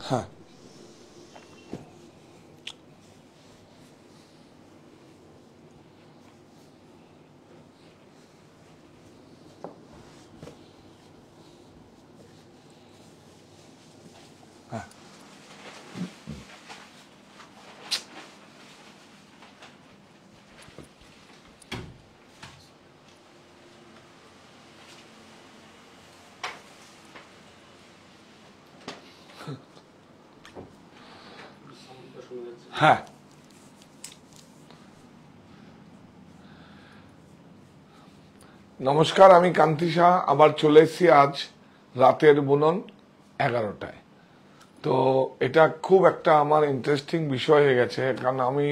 হ্যাঁ হ্যাঁ নমস্কার, আমি কান্তি শাহ আবার চলে এসেছি আজ রাতের বুনন 11টায়। তো এটা খুব একটা আমার ইন্টারেস্টিং বিষয় হয়ে গেছে, কারণ আমি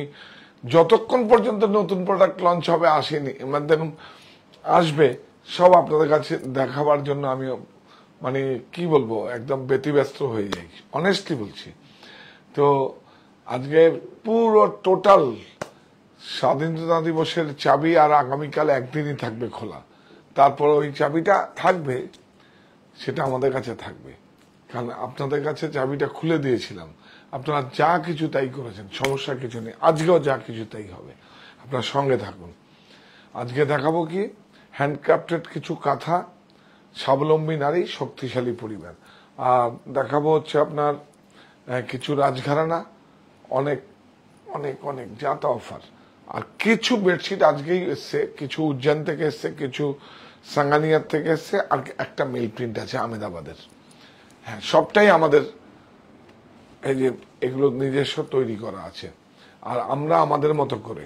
যতক্ষণ পর্যন্ত নতুন প্রোডাক্ট লঞ্চ হবে আসেনি, মানে দেখুন আসবে সব আপনাদের কাছে দেখাবার জন্য আমি মানে কি বলবো একদম ব্যতিব্যস্ত হয়ে যাই, অনেস্টলি বলছি। তো আজকে পুরো টোটাল স্বাধীনতা দিবসের চাবি আর আগামীকাল একদিনই থাকবে খোলা, তারপর ওই চাবিটা থাকবে, সেটা আমাদের কাছে থাকবে, কারণ আপনাদের কাছে চাবিটা খুলে দিয়েছিলাম, আপনারা যা কিছু তাই করেছেন, সমস্যা কিছু নেই, আজকেও যা কিছু তাই হবে, আপনার সঙ্গে থাকুন। আজকে দেখাবো কি হ্যান্ডক্রাফটেড কিছু কাঁথা, স্বাবলম্বী নারী শক্তিশালী পরিবার, আর দেখাবো হচ্ছে আপনার কিছু রাজঘরানা, অনেক অনেক অনেক যাতা অফার, আর কিছু বেডশিট আজকেই এসছে, কিছু উজ্জয়ন থেকে এসছে, কিছু সাঙ্গানিয়ার থেকে এসছে, আর একটা মেল প্রিন্ট আছে আহমেদাবাদের। হ্যাঁ, সবটাই আমাদের এই যে এগুলো নিজস্ব তৈরি করা আছে, আর আমরা আমাদের মতো করে।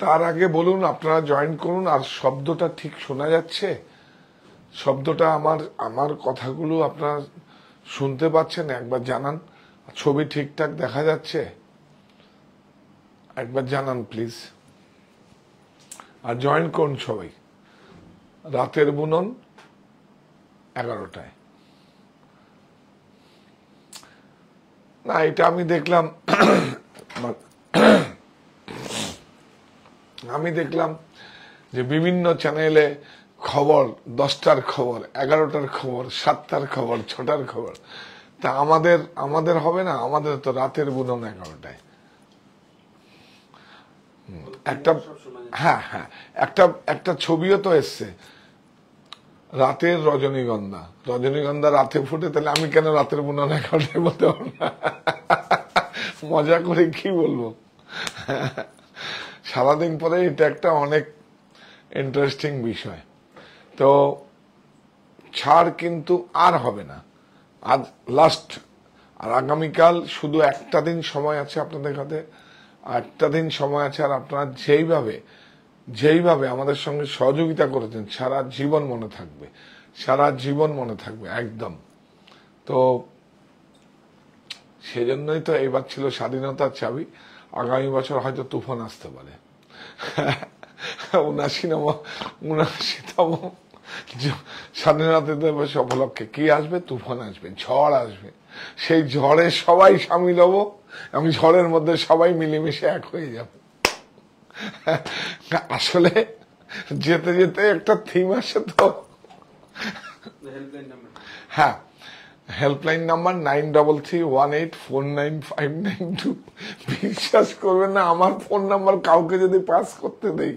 তার আগে বলুন আপনারা জয়েন করুন, আর শব্দটা ঠিক শোনা যাচ্ছে? শব্দটা আমার কথাগুলো আপনারা শুনতে পাচ্ছেন? একবার জানান। ছবি ঠিকঠাক দেখা যাচ্ছে? একবার জানান প্লিজ, আর জয়েন করুন সবাই। রাতের বুনন 11টায়। না, এটা আমি দেখলাম যে বিভিন্ন চ্যানেলে খবর, 10টার খবর, 11টার খবর, 7টার খবর, 6টার খবর, তা আমাদের হবে না? আমাদের তো রাতের বুনন 11টায়। হ্যাঁ, একটা ছবিও তো এসছে, রাতের রজনীগন্ধা রাতে ফুটে, তাহলে আমি কেন রাতের বুনন 11টায় বলতে পারবো না? মজা করে কি বলবো, সারাদিন পরে এটা একটা অনেক ইন্টারেস্টিং বিষয়। তো ছাড় কিন্তু আর হবে না, আজ লাস্ট, আর আগামীকাল শুধু একটা দিন সময় আছে আপনাদের কাছে, একটা দিন সময় আছে, আর আপনারা যেইভাবে আমাদের সঙ্গে সহযোগিতা করেছেন সারা জীবন মনে থাকবে, সারা জীবন মনে থাকবে একদম। তো সেজন্যই তো এবার ছিল স্বাধীনতার চাবি, আগামী বছর হয়তো তুফান আসতে পারে। 79তম স্বাধীনতা দিবস উপলক্ষে কি আসবে? তুফান আসবে, ঝড় আসবে, সেই ঝড়ে সবাই সামিল হব এবং ঝড়ের মধ্যে সবাই মিলেমিশে এক হয়ে যাবে। আসলে যেতে যেতে একটা থিম আসে তো। হ্যাঁ, হেল্পলাইন নাম্বার 9331849592। বিশ্বাস করবেন না, আমার ফোন নাম্বার কাউকে যদি পাস করতে দেই,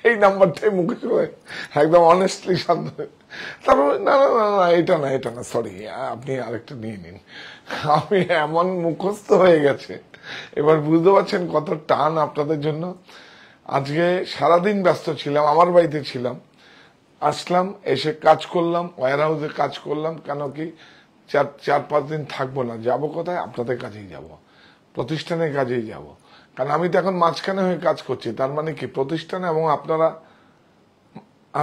এই নাম্বারটাই মুখে চলে একদম অনেস্টলি শান্ত। তারপর না, এটা না, সরি, আপনি আরেকটা নিয়ে নিন। আমি এমন মুখস্থ হয়ে গেছে, এবার বুঝতে পারছেন কত টান আপনাদের জন্য। আজকে সারাদিন ব্যস্ত ছিলাম, আমার বাড়িতে ছিলাম, আসলাম, এসে কাজ করলাম, ওয়্যার হাউসে কাজ করলাম, কেন কি 4-5 দিন থাকবো না, যাব কোথায়? আপনাদের কাছেই যাব, প্রতিষ্ঠানের কাজেই যাব, কারণ আমি তো এখন মাঝখানে হয়ে কাজ করছি। তার মানে কি, প্রতিষ্ঠানে এবং আপনারা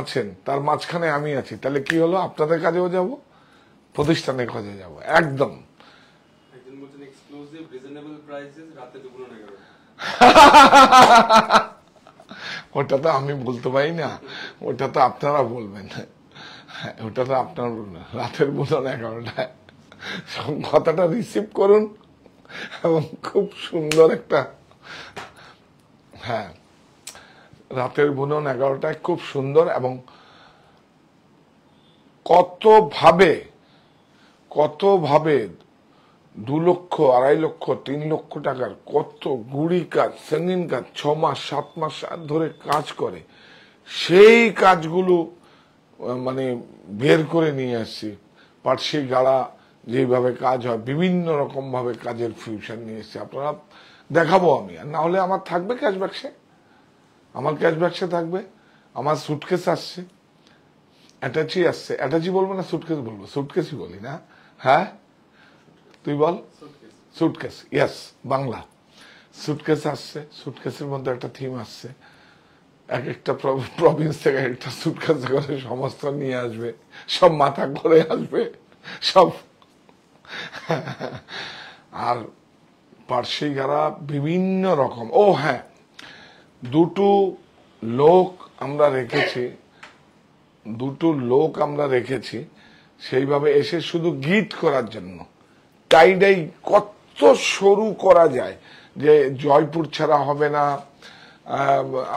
আছেন, তার মাঝখানে আমি আছি, তাহলে কি হলো? আপনাদের কাজেও যাব, প্রতিষ্ঠানের কাজে যাব, একদম। ওটা তো আমি বলতে পারি না, ওটা তো আপনারা বলবেন, ওটা তো আপনার বলবেন। রাতের বুনন 11টায় কথাটা রিসিভ করুন, এবং খুব সুন্দর একটা, হ্যাঁ, রাতের বুনন 11টায় খুব সুন্দর, এবং কত ভাবে কতভাবে 2 লক্ষ 2.5 লক্ষ 3 লক্ষ টাকার কত গুড়ি কাজ, সঙ্গীন কাজ 6 মাস 7 মাস ধরে কাজ করে, সেই কাজগুলো মানে বের করে নিয়ে আসছি। পার্সি গাড়া যেভাবে কাজ হয়, বিভিন্ন রকম ভাবে কাজের ফিউশন নিয়ে এসছি, আপনারা দেখাবো আমি। আর না হলে আমার থাকবে ক্যাশ বাক্সে, আমার ক্যাশ বাক্সে থাকবে। আমার সুটকেস আসছে, অ্যাটাচি আসছে, অ্যাটাচি বলবো না সুটকেস বলবো? সুটকেসই বলি না? হ্যাঁ তুই বল। Suitcase, yes, Bangla. সুটকেস আসছে, সুটকেসের মধ্যে একটা থিম আসছে, এক একটা প্রভিন্স থেকে একটা সুটকেস করে সমস্ত নিয়ে আসবে, সব মাথা করে আসবে সব। আর পার্সি গাড়া বিভিন্ন রকম। ও হ্যাঁ, 2টো লোক আমরা রেখেছি সেইভাবে এসে শুধু গিট করার জন্য। টাইডাই কত সরু করা যায়, যে জয়পুর ছাড়া হবে না,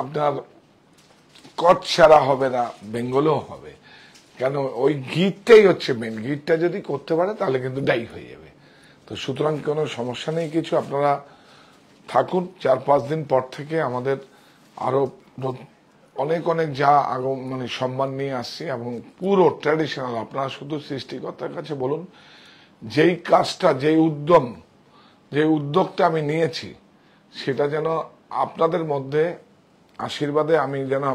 আপনার কচ্ছ ছাড়া হবে না, বেঙ্গলও হবে। কেন, ওই গিটটাই হচ্ছে মেন। গিটটা যদি করতে পারে তাহলে কিন্তু ডাই হয়ে যাবে। তো সুতরাং কোনো সমস্যা নেই কিছু, আপনারা থাকুন। 4-5 দিন পর থেকে আমাদের আরো অনেক অনেক যা মানে সম্মান নিয়ে আসছি, এবং পুরো ট্র্যাডিশনাল। আপনারা শুধু সৃষ্টিকর্তার কাছে বলুন, যেই কাজটা, যে উদ্যোগটা আমি নিয়েছি, সেটা যেন আপনাদের মধ্যে আশীর্বাদে আমি যেন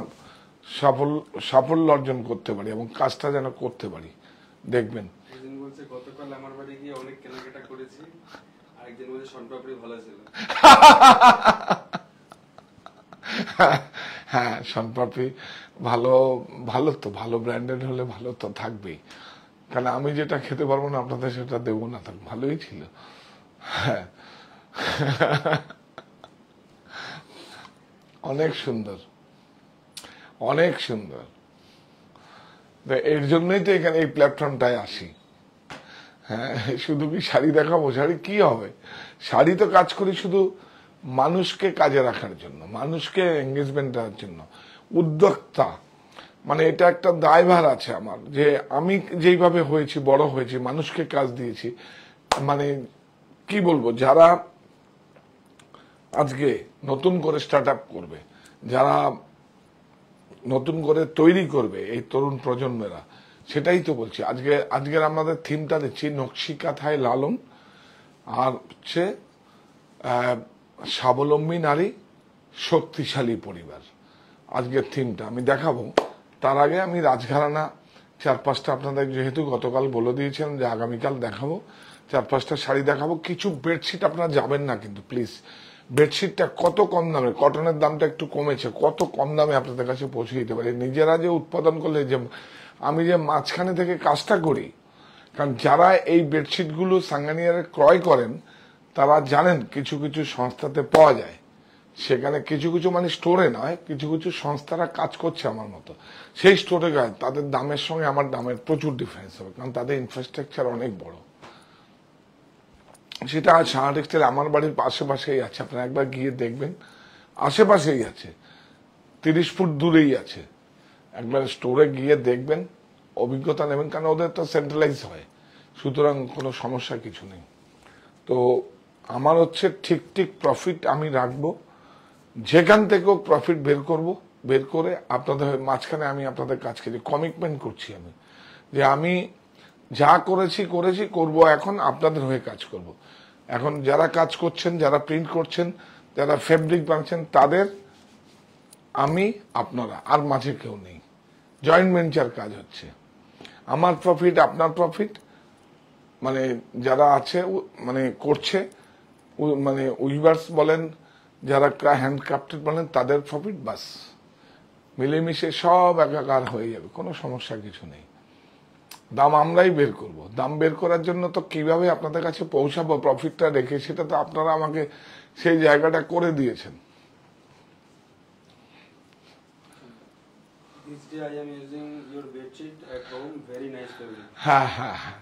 সাফল্য অর্জন করতে পারি, এবং কাজটা যেন করতে পারি। দেখবেন গতকাল আমার বাড়ি গিয়ে অনেক কেনাকাটা করেছি, আরেকজন বলছে শনপাপড়ি ভালো ছিল। হ্যাঁ, শনপাপড়ি ভালো তো, ভালো ব্র্যান্ডেড হলে ভালো তো থাকবেই। কারণ আমি যেটা খেতে পারবো না আপনাদের সেটা দেবো না, থাক, ভালোই ছিল। হ্যাঁ, অনেক সুন্দর, অনেক সুন্দর। এর জন্যই তো এখানে এই প্ল্যাটফর্মটায় আসি। হ্যাঁ, শুধু কি শাড়ি দেখাবো? শাড়ি কি হবে? শাড়ি তো কাজ করি শুধু মানুষকে কাজে রাখার জন্য, মানুষকে এঙ্গেজমেন্ট দেওয়ার জন্য। উদ্যোক্তা মানে এটা একটা দায়ভার আছে আমার, যে আমি যেইভাবে হয়েছি, বড় হয়েছি, মানুষকে কাজ দিয়েছি। মানে কি বলবো, যারা আজকে নতুন করে স্টার্ট আপ করবে, যারা নতুন করে তৈরি করবে, এই তরুণ প্রজন্মেরা, সেটাই তো বলছি। আজকের আমাদের থিমটা দিচ্ছি নকশি কাঁথায় লালন, আর হচ্ছে স্বাবলম্বী নারী, শক্তিশালী পরিবার। আজকের থিমটা আমি দেখাবো। তার আগে আমি রাজঘরানা 4-5টা আপনাদের, যেহেতু গতকাল বলে দিয়েছেন যে আগামীকাল দেখাবো, 4-5টা শাড়ি দেখাবো। কিছু বেডশিট আপনারা যাবেন না কিন্তু প্লিজ। বেডশিটটা কত কম দামে, কটনের দামটা একটু কমেছে, কত কম দামে আপনাদের কাছে পৌঁছে দিতে পারি। নিজেরা যে উৎপাদন করলে, যে আমি যে মাঝখানে থেকে কাজটা করি, কারণ যারা এই বেডশিটগুলো সাঙ্গানিয়ারে ক্রয় করেন তারা জানেন কিছু কিছু সংস্থাতে পাওয়া যায়, সেখানে কিছু কিছু মানে স্টোরে নয়, কিছু কিছু সংস্থারা কাজ করছে আমার মতো, সেই স্টোরে গায়ে তাদের দামের সঙ্গে আমার দামের প্রচুর ডিফারেন্স হবে, কারণ তাদের ইনফ্রাস্ট্রাকচার অনেক বড়। সেটা সাহা টেক্সটাইল আমার বাড়ির আশেপাশেই আছে, আপনারা একবার গিয়ে দেখবেন, আশেপাশেই আছে, 30 ফুট দূরেই আছে। একবার স্টোরে গিয়ে দেখবেন, অভিজ্ঞতা নেবেন, কারণ ওদের তো সেন্ট্রালাইজ হয়, সুতরাং কোনো সমস্যা কিছু নেই। তো আমার হচ্ছে ঠিক প্রফিট আমি রাখবো, যেখান থেকেও প্রফিট বের করে আপনাদের মাঝখানে আমি আপনাদের কাজ করি, কমিটমেন্ট করছি আমি, যে আমি যা করেছি করব, এখন আপনাদের হয়ে কাজ করব। এখন যারা কাজ করছেন, যারা প্রিন্ট করছেন, যারা ফেব্রিক বানাচ্ছেন, তাদের আমি, আপনারা, আর মাঝে কেউ নেই। জয়েন্ট ভেঞ্চার কাজ হচ্ছে, আমার প্রফিট, আপনার প্রফিট, মানে যারা আছে মানে করছে, মানে উইভার্স বলেন, যারা হ্যান্ডক্রাফটেড বলেন, তাদের প্রফিট, বাস মিলেমিশে সব একাকার হয়ে যাবে, কোনো সমস্যা কিছু নেই। দাম আমরাই বের করব। দাম বের করার জন্য তো কিভাবে আপনাদের কাছে পৌঁছাবো প্রফিটটা রেখে, সেটা তো আপনারা আমাকে সেই জায়গাটা করে দিয়েছেন। হ্যাঁ হ্যাঁ হ্যাঁ,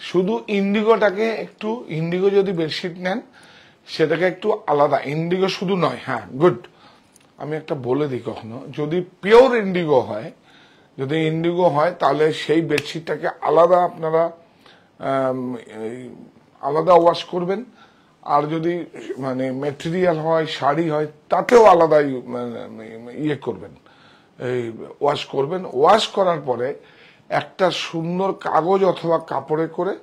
শুধু ইন্ডিগোটাকে একটু, ইন্ডিগো যদি বেডশিট নেন সেটাকে একটু আলাদা, ইন্ডিগো শুধু নয়। হ্যাঁ, গুড, আমি একটা বলে দিই, কখনো যদি পিওর ইন্ডিগো হয়, তাহলে সেই বেডশিটটাকে আলাদা আপনারা এই আলাদা ওয়াশ করবেন, আর যদি মানে মেটেরিয়াল হয়, শাড়ি হয়, তাতেও আলাদা ইয়ে করবেন, এই ওয়াশ করবেন। ওয়াশ করার পরে একটা সুন্দর কাগজ অথবা কাপড়ে করে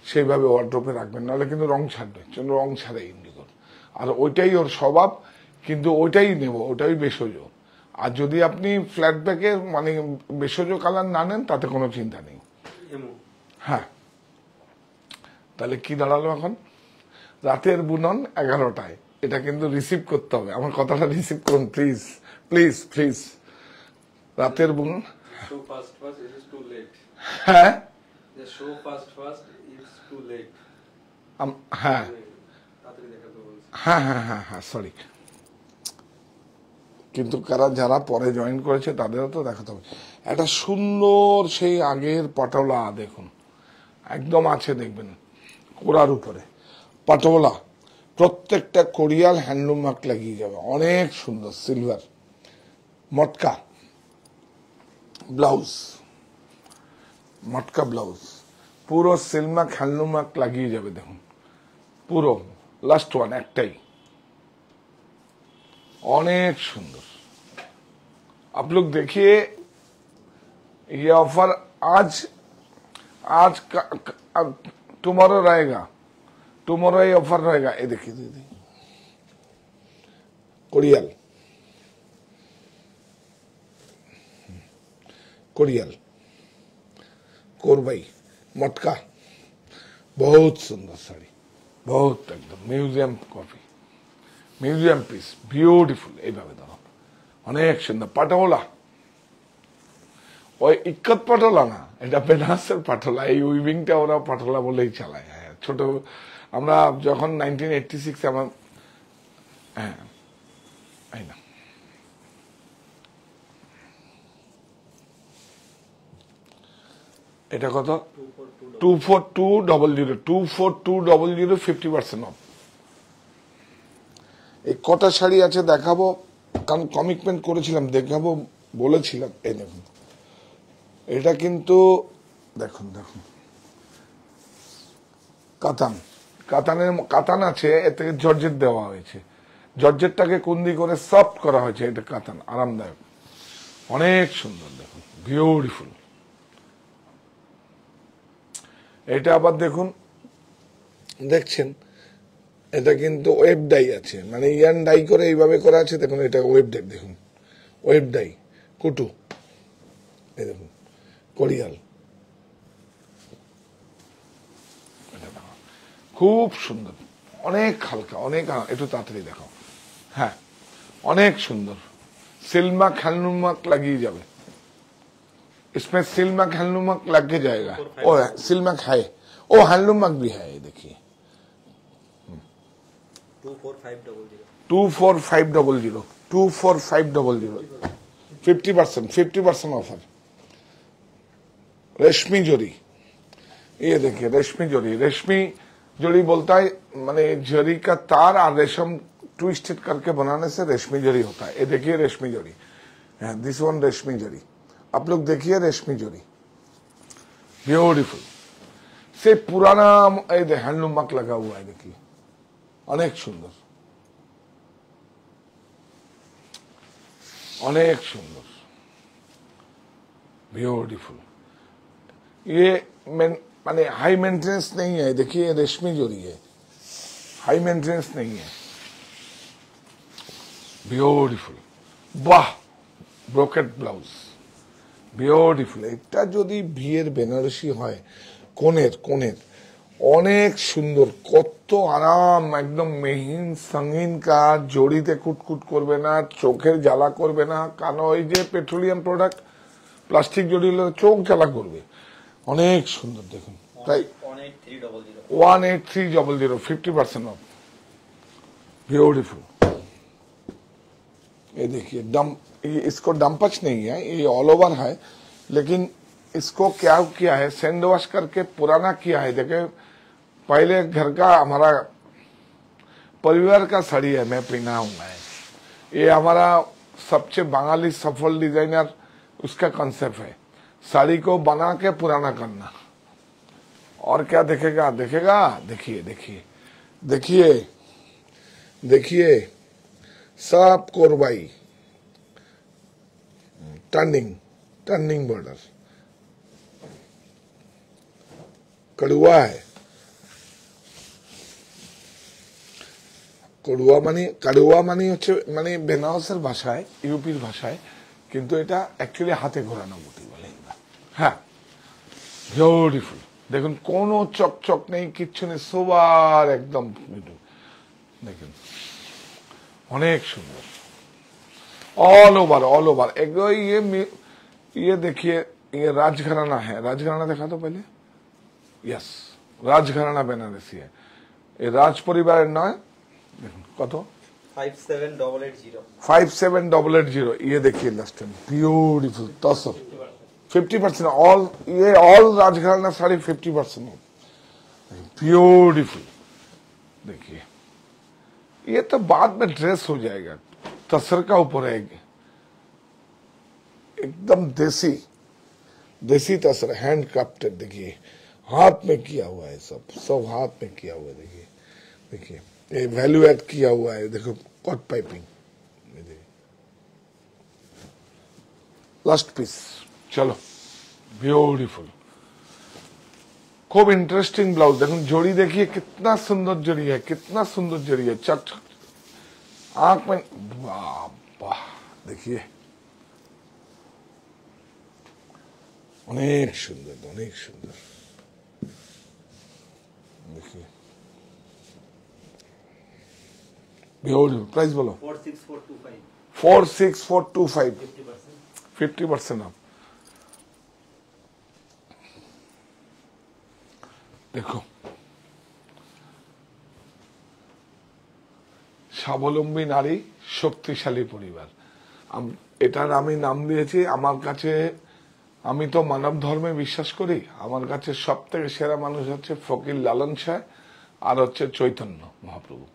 সেইভাবে ওয়ার্ড্রোপে রাখবেন, নাহলে কিন্তু রং ছাড়বে, রং ছাড়ে ইন্ডিগোর। আর ওইটাই ওর স্বভাব, কিন্তু ওইটাই নেব, ওটাই ভেষজ। আর যদি আপনি ফ্ল্যাট ব্যাগের মানে ভেষজ কালার না নেন, তাতে কোনো চিন্তা নেই। হ্যাঁ, তাহলে কি দাঁড়ালো এখন? রাতের বুনন 11টায়, এটা কিন্তু রিসিভ করতে হবে, আমার কথাটা রিসিভ করুন প্লিজ প্লিজ প্লিজ। রাতের বুনন, হ্যাঁ হ্যাঁ হ্যাঁ হ্যাঁ হ্যাঁ হ্যাঁ সরি, কিন্তু যারা পরে জয়েন করেছে তাদেরও তো দেখাতে হবে। একটা সুন্দর সেই আগের পাটোলা দেখুন, একদম আছে, দেখবেন কোরার উপরে পাটোলা, প্রত্যেকটা কোরিয়াল হ্যান্ডলুম মার্ক লাগিয়ে যাবে, অনেক সুন্দর। সিলভার মটকা ব্লাউজ, মটকা ব্লাউজ, পুরো সিলমার্ক হ্যান্ডলুম মার্ক লাগিয়ে যাবে, দেখুন পুরো। লাস্ট ওয়ান একটাই, অনেক সুন্দর। आप लोग देखिए ये ऑफर आज टुमारो रहेगा, टुमारो ये ऑफर रहेगा। ये देखिए दीदी, कोरियल कोरियल कोरबाई मटका, बहुत सुंदर साड़ी, बहुत एकदम museum copy, museum piece, beautiful. এইভাবে দাও, অনেক সুন্দর। পাটোলা, ওই ইক্কত পাটোলা না, এটা বেনারসের পাটোলা। এই উইভিংটা ওরা পাটোলা বলেই চালায়। হ্যাঁ, ছোট আমরা যখন 1986 আমার, হ্যাঁ এই না, এটা কত? 24200, 24200, 50% অফ। এই কটা শাড়ি আছে দেখাবো, কারণ কমিটমেন্ট করেছিলাম, দেখাবো বলেছিলাম। এই দেখুন, এটা কিন্তু দেখুন দেখুন, কাতান আছে, এতে জর্জেট দেওয়া হয়েছে, জর্জেটটাকে কুন্দি করে সফট করা হয়েছে। এটা কাতান, আরামদায়ক, অনেক সুন্দর, দেখুন বিউটিফুল। এটা আবার দেখুন, দেখছেন এটা কিন্তু ওয়েব ডাই আছে, মানে ইয়ান ডাই করে এইভাবে করা আছে। দেখুন এটা ওয়েব ডাই, দেখুন ওয়েব ডাই, কুটু, এই দেখুন কোরিয়াল, খুব সুন্দর, অনেক হালকা, অনেক, একটু তাড়াতাড়ি দেখাও। হ্যাঁ, অনেক সুন্দর। সিলমার্ক হ্যান্ডলুম মার্ক লাগিয়ে যাবে, इसमें सिलमार्क हैंडलूम मार्क लग के जाएगा। ओ सिलमार्क है, ओ हैंडलूम मार्क भी है, ये देखिए 24500, 50% ऑफर। रेशमी जोड़ी, ये देखिए रेशमी जोड़ी, रेशमी जोड़ी बोलता है माने जरी का तार और रेशम ट्विस्टेड करके बनाने से रेशमी जोड़ी होता है। ये देखिए रेशमी जोड़ी, दिस वन रेशमी जोड़ी, आप लोग देखिए रेशमी जोड़ी, ब्यूटीफुल। से पुराना हैंडलूम मार्क लगा हुआ है, देखिए अनेक सुंदर, अनेक सुंदर, ब्यूटीफुल। ये माने हाई मेंटेनेंस नहीं है, देखिए रेशमी जोड़ी है, हाई मेंटेनेंस नहीं है, ब्यूटीफुल। वाह, ब्रोकेट ब्लाउज, বিউটিফুল। এটা যদি বিয়ের বেনারসি হয়, কোণের অনেক সুন্দর, কত আরাম, একদম মেহিন সঙ্গীন কাজ, জড়িতে কুটকুট করবে না, চোখের জ্বালা করবে না, কারণ ওই যে পেট্রোলিয়াম প্রোডাক্ট, প্লাস্টিক জড়ি হলে চোখ জ্বালা করবে। অনেক সুন্দর, দেখুন তাই 18300, 50% ऑफ, ब्यूटीफुल। ये देखिए इसको डंपच नहीं है, ये ऑल ओवर है, लेकिन इसको क्या किया है, सैंड वॉश करके पुराना किया है। देखिए पहले घर का हमारा परिवार का साड़ी है, मैं पहना हूँ है, ये हमारा सबसे बंगाली सफल डिजाइनर, उसका कॉन्सेप्ट है, साड़ी को बना के पुराना करना। और क्या देखेगा देखेगा, देखिए देखिए देखिए देखिए, सब कोरबाई, टर्निंग टर्निंग बॉर्डर, कड़ुआ है। কাড়ুয়া মানে হচ্ছে মানে বেনারসের ভাষায়, ইউপির ভাষায়, কিন্তু এটা অ্যাকচুয়ালি হাতে ঘোরানো মুটি বলে। হ্যাঁ, বিউটিফুল। দেখুন কোনো চকচক নেই, কিচ্ছু নেই, সোবার একদম। দেখুন অনেক সুন্দর, ऑल ओवर एकदम। ये देखिए, ये राजघराना है। राजघराना देखा तो पहले, यस, राजघराना बेनारसी है। ये राज परिवार नय, देखুন কত 57880 ये देखिए लास्ट टाइम, ब्यूटीफुल। 50%, ऑल ये ऑल राजघराना साड़ी 50%, ब्यूटीफुल। देखिए ये तो बाद में ड्रेस हो जाएगा, तसर का ऊपर है, एकदम देसी देसी तसर, हैंड क्राफ्टेड। देखिए हाथ में किया हुआ है, सब सब हाथ में किया हुआ है। देखिए देखिए ये वैल्यू एड किया हुआ है। देखो कट पाइपिंग, लास्ट पीस। चलो ब्यूटीफुल, खूब इंटरेस्टिंग ब्लाउज। देखो जोड़ी देखिए कितना सुंदर जोड़ी है, कितना सुंदर जोड़ी है। चक आंख में, वाह वाह, देखिए অনেক সুন্দর, অনেক সুন্দর। देखिए ब्यूटीफुल। प्राइस बोलो। 46425 46425, 50%। 50% ऑफ। দেখো স্বাবলম্বী নারী, শক্তিশালী পরিবার, এটার আমি নাম দিয়েছি। আমার কাছে, আমি তো মানব ধর্মে বিশ্বাস করি, আমার কাছে সব থেকে সেরা মানুষ হচ্ছে ফকির লালন শাহ আর হচ্ছে চৈতন্য মহাপ্রভু।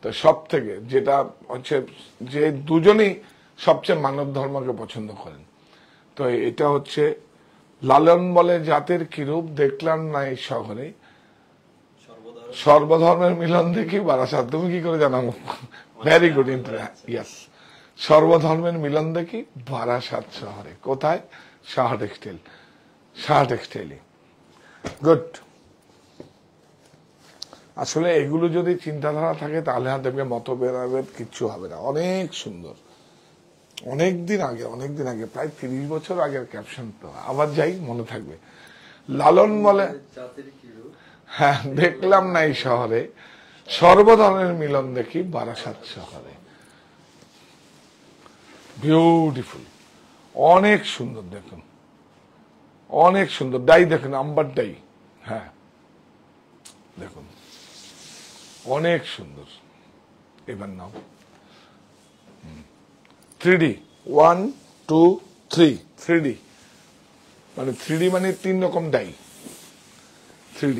তো সব থেকে যেটা হচ্ছে, যে দুজনেই সবচেয়ে মানব ধর্মকে পছন্দ করেন। তো এটা হচ্ছে লালন বলে জাতের কিরূপ, দেখলাম না এই শহরে, সর্বধর্মের মিলন দেখি বারাসাত। তুমি কি করে জানাবো? Very good, yes. সর্বধর্মের মিলন দেখি বারাসাত শহরে। কোথায়? শাহ টেক্সটাইল, শাহ টেক্সটাইলে। গুড। আসলে এগুলো যদি চিন্তাধারা থাকে তাহলে আর দেখবে মতভেদ কিচ্ছু হবে না। অনেক সুন্দর, অনেকদিন আগে প্রায় 30 বছর আগের ক্যাপশন, তো আবার যাই মনে থাকবে। লালন বলে, হ্যাঁ, দেখলাম না এই শহরে, সর্বধর্মের মিলন দেখি বারাসাত শহরে। বিউটিফুল, অনেক সুন্দর। দেখুন অনেক সুন্দর ডাই, দেখুন আম্বার ডাই। হ্যাঁ দেখুন অনেক সুন্দর। এবার নাও 3D, 1 2 3, 3D মানে 3D মানে 3 রকম ডাই, 3D।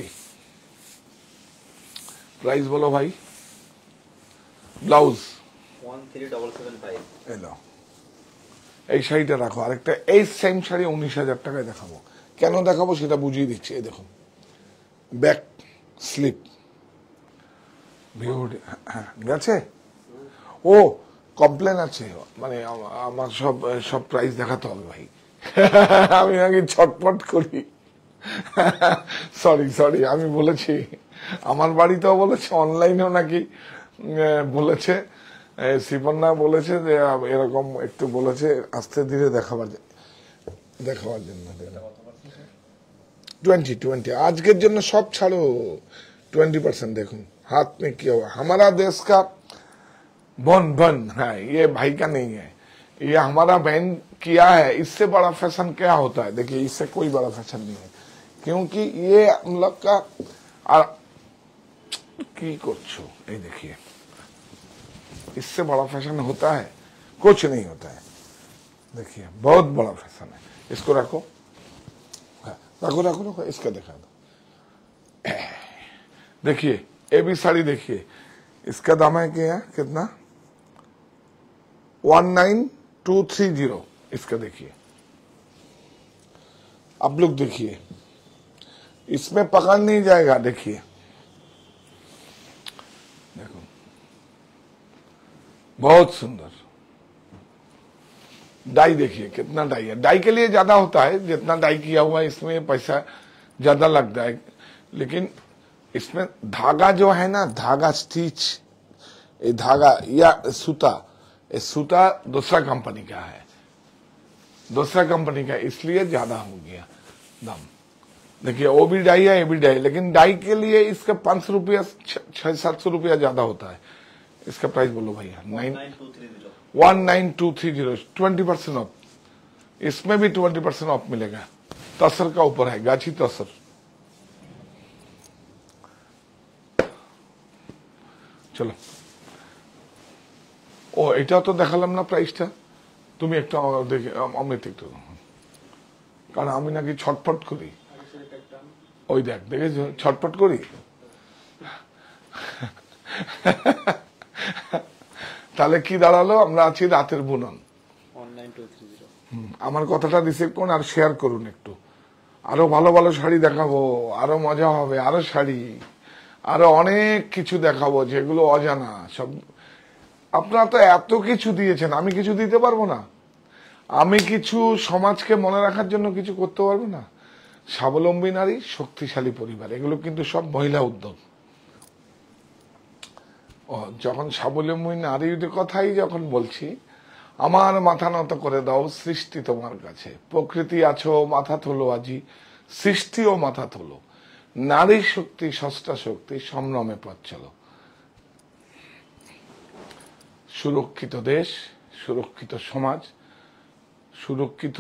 প্রাইস বলো ভাই। ব্লাউজ 13775। এলো। এই শাড়িটা রাখো, আরেকটা এই সেম শাড়ি 19,000 টাকায় দেখাবো। কেন দেখাবো সেটা বুঝিয়ে দিচ্ছি। এই দেখুন ব্যাক স্লিপ, হ্যাঁ গেছে। ও কমপ্লেন আছে, মানে আমার সব প্রাইস দেখাতে হবে ভাই। আমি আগে ছটপট করি। সরি আমি বলেছি, আমার বাড়িতেও বলেছে, অনলাইনেও নাকি বলেছে, শিপন্না বলেছে যে এরকম একটু বলেছে আস্তে ধীরে দেখাবার জন্য। 20 আজকের জন্য সব ছাড়ো, 20%। দেখুন हाथ में किया हुआ, हमारा देश का बन है, ये भाई का नहीं है, ये हमारा बहन किया है। इससे बड़ा फैशन क्या होता है? देखिए इससे कोई बड़ा फैशन नहीं है, क्योंकि ये हम लोग का की कुछ, ये देखिए इससे बड़ा फैशन होता है? कुछ नहीं होता है। देखिए बहुत बड़ा फैशन है। इसको रखो, रखो, इसका दिखा दो। देखिए ये भी साड़ी देखिए, इसका दाम है क्या, कितना? 19230। इसका देखिए, आप लोग देखिए, इसमें पकड़ नहीं जाएगा। देखिए देखो बहुत सुंदर डाई, देखिए कितना डाई है। डाई के लिए ज्यादा होता है, जितना डाई किया हुआ है इसमें पैसा ज्यादा लगता है, लेकिन इसमें धागा जो है ना, धागा स्टिच, ये धागा या सूता, ये सूता दूसरा कंपनी का है, दूसरा कंपनी का, इसलिए ज्यादा हो गया दाम। देखिए वो भी डाई है, ये भी डाई, लेकिन डाई के लिए इसका 500 रुपया 600-700 रुपया ज्यादा होता है। इसका प्राइस बोलो भैया। 19230, 20% ऑफ। इसमें भी 20% ऑफ मिलेगा। तसर का ऊपर है, गाछी तसर। चलो ও এটাও তো দেখালাম না প্রাইসটা, তুমি একটু দেখে অমৃত একটু, কারণ আমি নাকি ছটফট করি। ওই দেখ, দেখেছ ছটফট করি। তাহলে কি দাঁড়ালো, আমরা আছি রাতের বুনন। আমার কথাটা রিসিভ করুন আর শেয়ার করুন একটু। আরো ভালো ভালো শাড়ি দেখাবো, আরো মজা হবে, আরো শাড়ি, আরো অনেক কিছু দেখাবো যেগুলো অজানা সব। আপনারা তো এত কিছু দিয়েছেন, আমি কিছু দিতে পারবো না? আমি কিছু সমাজকে মনে রাখার জন্য কিছু করতে পারবো না? স্বাবলম্বী নারী, শক্তিশালী পরিবার, এগুলো কিন্তু সব মহিলা উদ্যোগ। যখন স্বাবলম্বী নারীর কথাই যখন বলছি, আমার মাথা নত করে দাও সৃষ্টি তোমার কাছে। প্রকৃতি আছো মাথা তোলো আজি, সৃষ্টিও মাথা তোলো। নারী শক্তি ষষ্ঠা শক্তি, সম্ভ্রমে পথ চলো। সুরক্ষিত দেশ, সুরক্ষিত সমাজ, সুরক্ষিত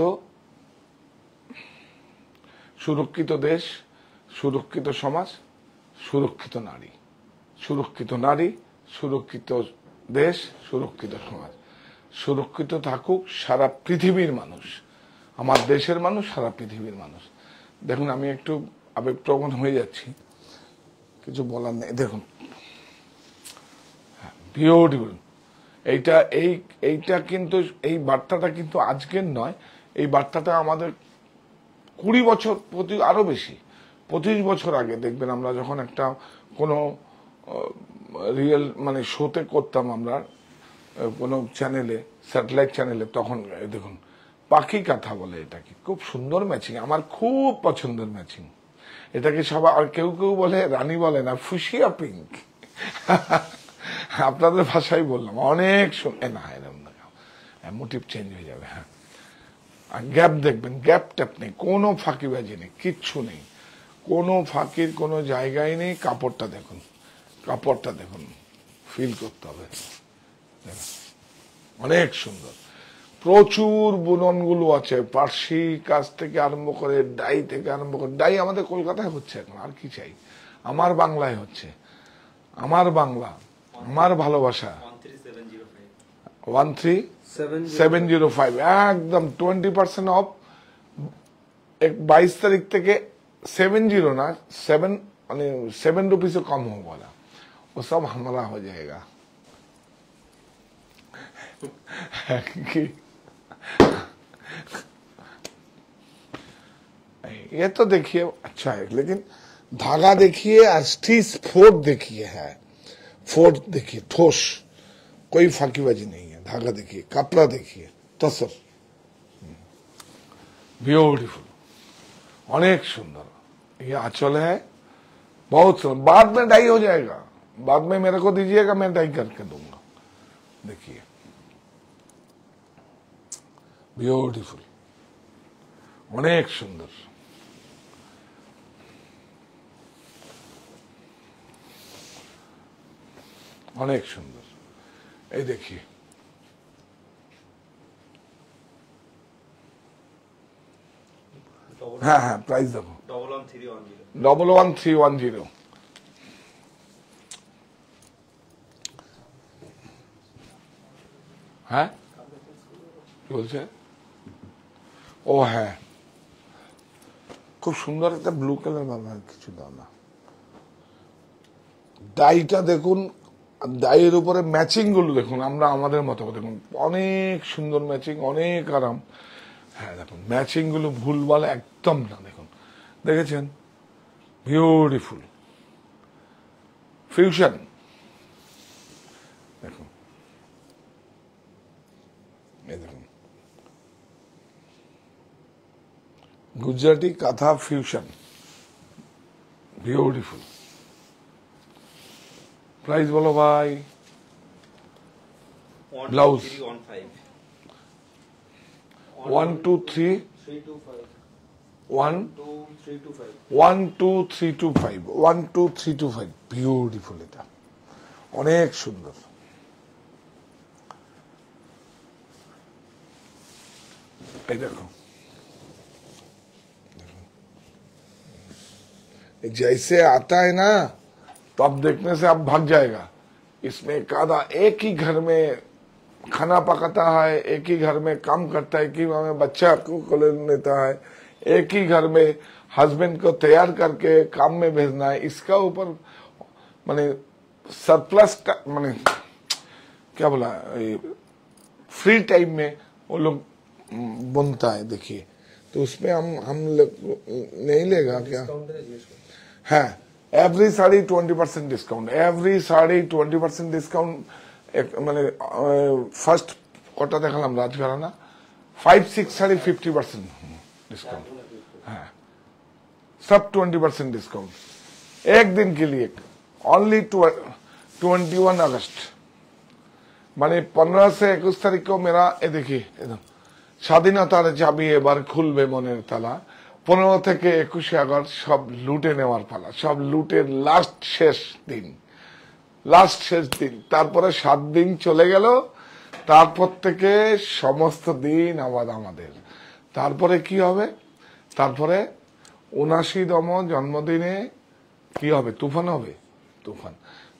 দেশ, সুরক্ষিত সমাজ, সুরক্ষিত নারী। সুরক্ষিত নারী, সুরক্ষিত দেশ, সুরক্ষিত সমাজ। সুরক্ষিত থাকুক সারা পৃথিবীর মানুষ, আমার দেশের মানুষ, সারা পৃথিবীর মানুষ। দেখুন আমি একটু আবেগপ্রবণ হয়ে যাচ্ছি, কিছু বলার নেই। দেখুন বিউটিফুল। এইটা কিন্তু, এই বার্তাটা কিন্তু আজকের নয়, এই বার্তাটা আমাদের 20 বছর, আরো বেশি 25 বছর আগে দেখবেন আমরা যখন একটা কোনো রিয়েল মানে শোতে করতাম আমরা কোনো চ্যানেলে, স্যাটেলাইট চ্যানেলে, তখন দেখুন পাখি কথা বলে, এটাকে খুব সুন্দর ম্যাচিং, আমার খুব পছন্দের ম্যাচিং। এটাকে সবাই, আর কেউ কেউ বলে রানী বলে না, ফুসিয়া পিঙ্ক। আপনাদের ভাষায় বললাম, অনেক শুনে না, এরকম মোটিভ চেঞ্জ হয়ে যাবে। হ্যাঁ, আর গ্যাপ দেখবেন, গ্যাপ ট্যাপ নেই, কোনো ফাঁকিবাজি নেই, কিচ্ছু নেই, কোনো ফাঁকির কোনো জায়গায় নেই। কাপড়টা দেখুন, কাপড়টা দেখুন, ফিল করতে হবে, অনেক সুন্দর। প্রচুর বুননগুলো আছে, পার্সি কাজ থেকে আরম্ভ করে, ডাই থেকে আরম্ভ করে। ডাই আমাদের কলকাতায় হচ্ছে এখন, আর কি চাই? আমার বাংলায় হচ্ছে, আমার বাংলা, আমার ভালোবাসা। 13705, একদম 20% অফ। 22 তারিখ থেকে 70 না, 7 মানে 7 रुपीज कम हो वाला, वो सब हमारा हो जाएगा। ये तो देखिए अच्छा है, लेकिन धागा देखिए, स्टिच फोर्ट देखिए, है फोर्ट देखिए, ठोस, कोई फाकीबाजी नहीं है। धागा देखिए, कपड़ा देखिए, तसर, ब्यूटीफुल, अनेक सुंदर। ये आंचल है, बहुत सुंदर। बाद में डाई हो जाएगा, बाद में मेरे को दीजिएगा, मैं डाई करके दूंगा। देखिए ब्यूटीफुल, अनेक सुंदर। অনেক সুন্দর। এই দেখি, হ্যাঁ হ্যাঁ, প্রাইস দেখো, 11310। হ্যাঁ কি বলছে? ও হ্যাঁ, খুব সুন্দর একটা ব্লু কালার, বাবা কিছু দাও না। ডাইটা দেখুন, ডাইয়ের উপরে ম্যাচিং গুলো দেখুন, আমরা আমাদের মতো দেখুন, অনেক সুন্দর ম্যাচিং, অনেক আরাম। হ্যাঁ দেখুন ম্যাচিং গুলো ভুলভাল একদম না, দেখুন, দেখেছেন বিউটিফুল ফিউশন। দেখুন, এই দেখুন, গুজরাটি কাঁথা ফিউশন, বিউটিফুল। প্রাইস বলো ভাই। Blouse. 1 2 3 1 1 2 3 2 5 1 2 3 2 5 বিউটিফুল। এটা অনেক সুন্দর। এই দেখো, जैसे आता है ना तो अब देखने से आप भाग जाएगा। इसमें एक आधा एक ही घर में खाना पकाता है, एक ही घर में काम करता है, एक ही घर में बच्चा को लेता है, एक ही घर में हस्बैंड को तैयार करके काम में भेजना है। इसका ऊपर माने सरप्लस माने क्या बोला, फ्री टाइम में वो लोग बुनता है। देखिए, तो उसमें हम लोग नहीं लेगा क्या? হ্যাঁ, every sari 20% discount, every sari 20% discount. মানে ফার্স্ট কটা দেখালাম রাজঘরানা, 5 6 শাড়ি 50% डिस्काउंट। हाँ, सब 20% डिस्काउंट एक दिन के लिए, ओनली 21 अगस्त। মানে 15 से 21 तारीख को मेरा ये देखिए एकदम স্বাধীনতার চাবি এবার খুলবে মনের তালা। 15 থেকে 21 আগস্ট সব লুটে নেওয়ার পালা, সব লুটের লাস্ট শেষ দিন, লাস্ট শেষ দিন। তারপরে 7 দিন চলে গেল, তারপর থেকে সমস্ত দিন আবার আমাদের। তারপরে কি হবে? তারপরে 79তম জন্মদিনে কি হবে? তুফান হবে, তুফান,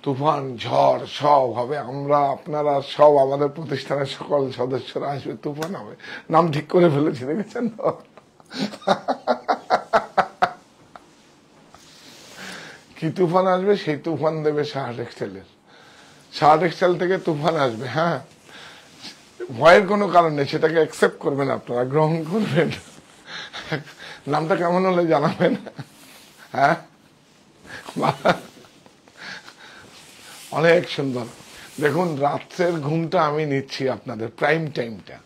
তুফান ঝড় সব হবে। আমরা আপনারা সব আমাদের প্রতিষ্ঠানের সকল সদস্যরা আসবে, তুফান হবে। নাম ঠিক করে ফেলেছি, দেখেছেন তো? কি তুফান আসবে? সেই তুফান দেবে সাহা টেক্সটাইলের। সাহা টেক্সটাইল থেকে তুফান আসবে। হ্যাঁ, ভয়ের কোনো কারণ নেই, সেটাকে অ্যাকসেপ্ট করবেন, আপনারা গ্রহণ করবেন। নামটা কেমন হলে জানাবেন। হ্যাঁ, অনেক সুন্দর। দেখুন, রাত্রের ঘুমটা আমি নিচ্ছি আপনাদের, প্রাইম টাইমটা।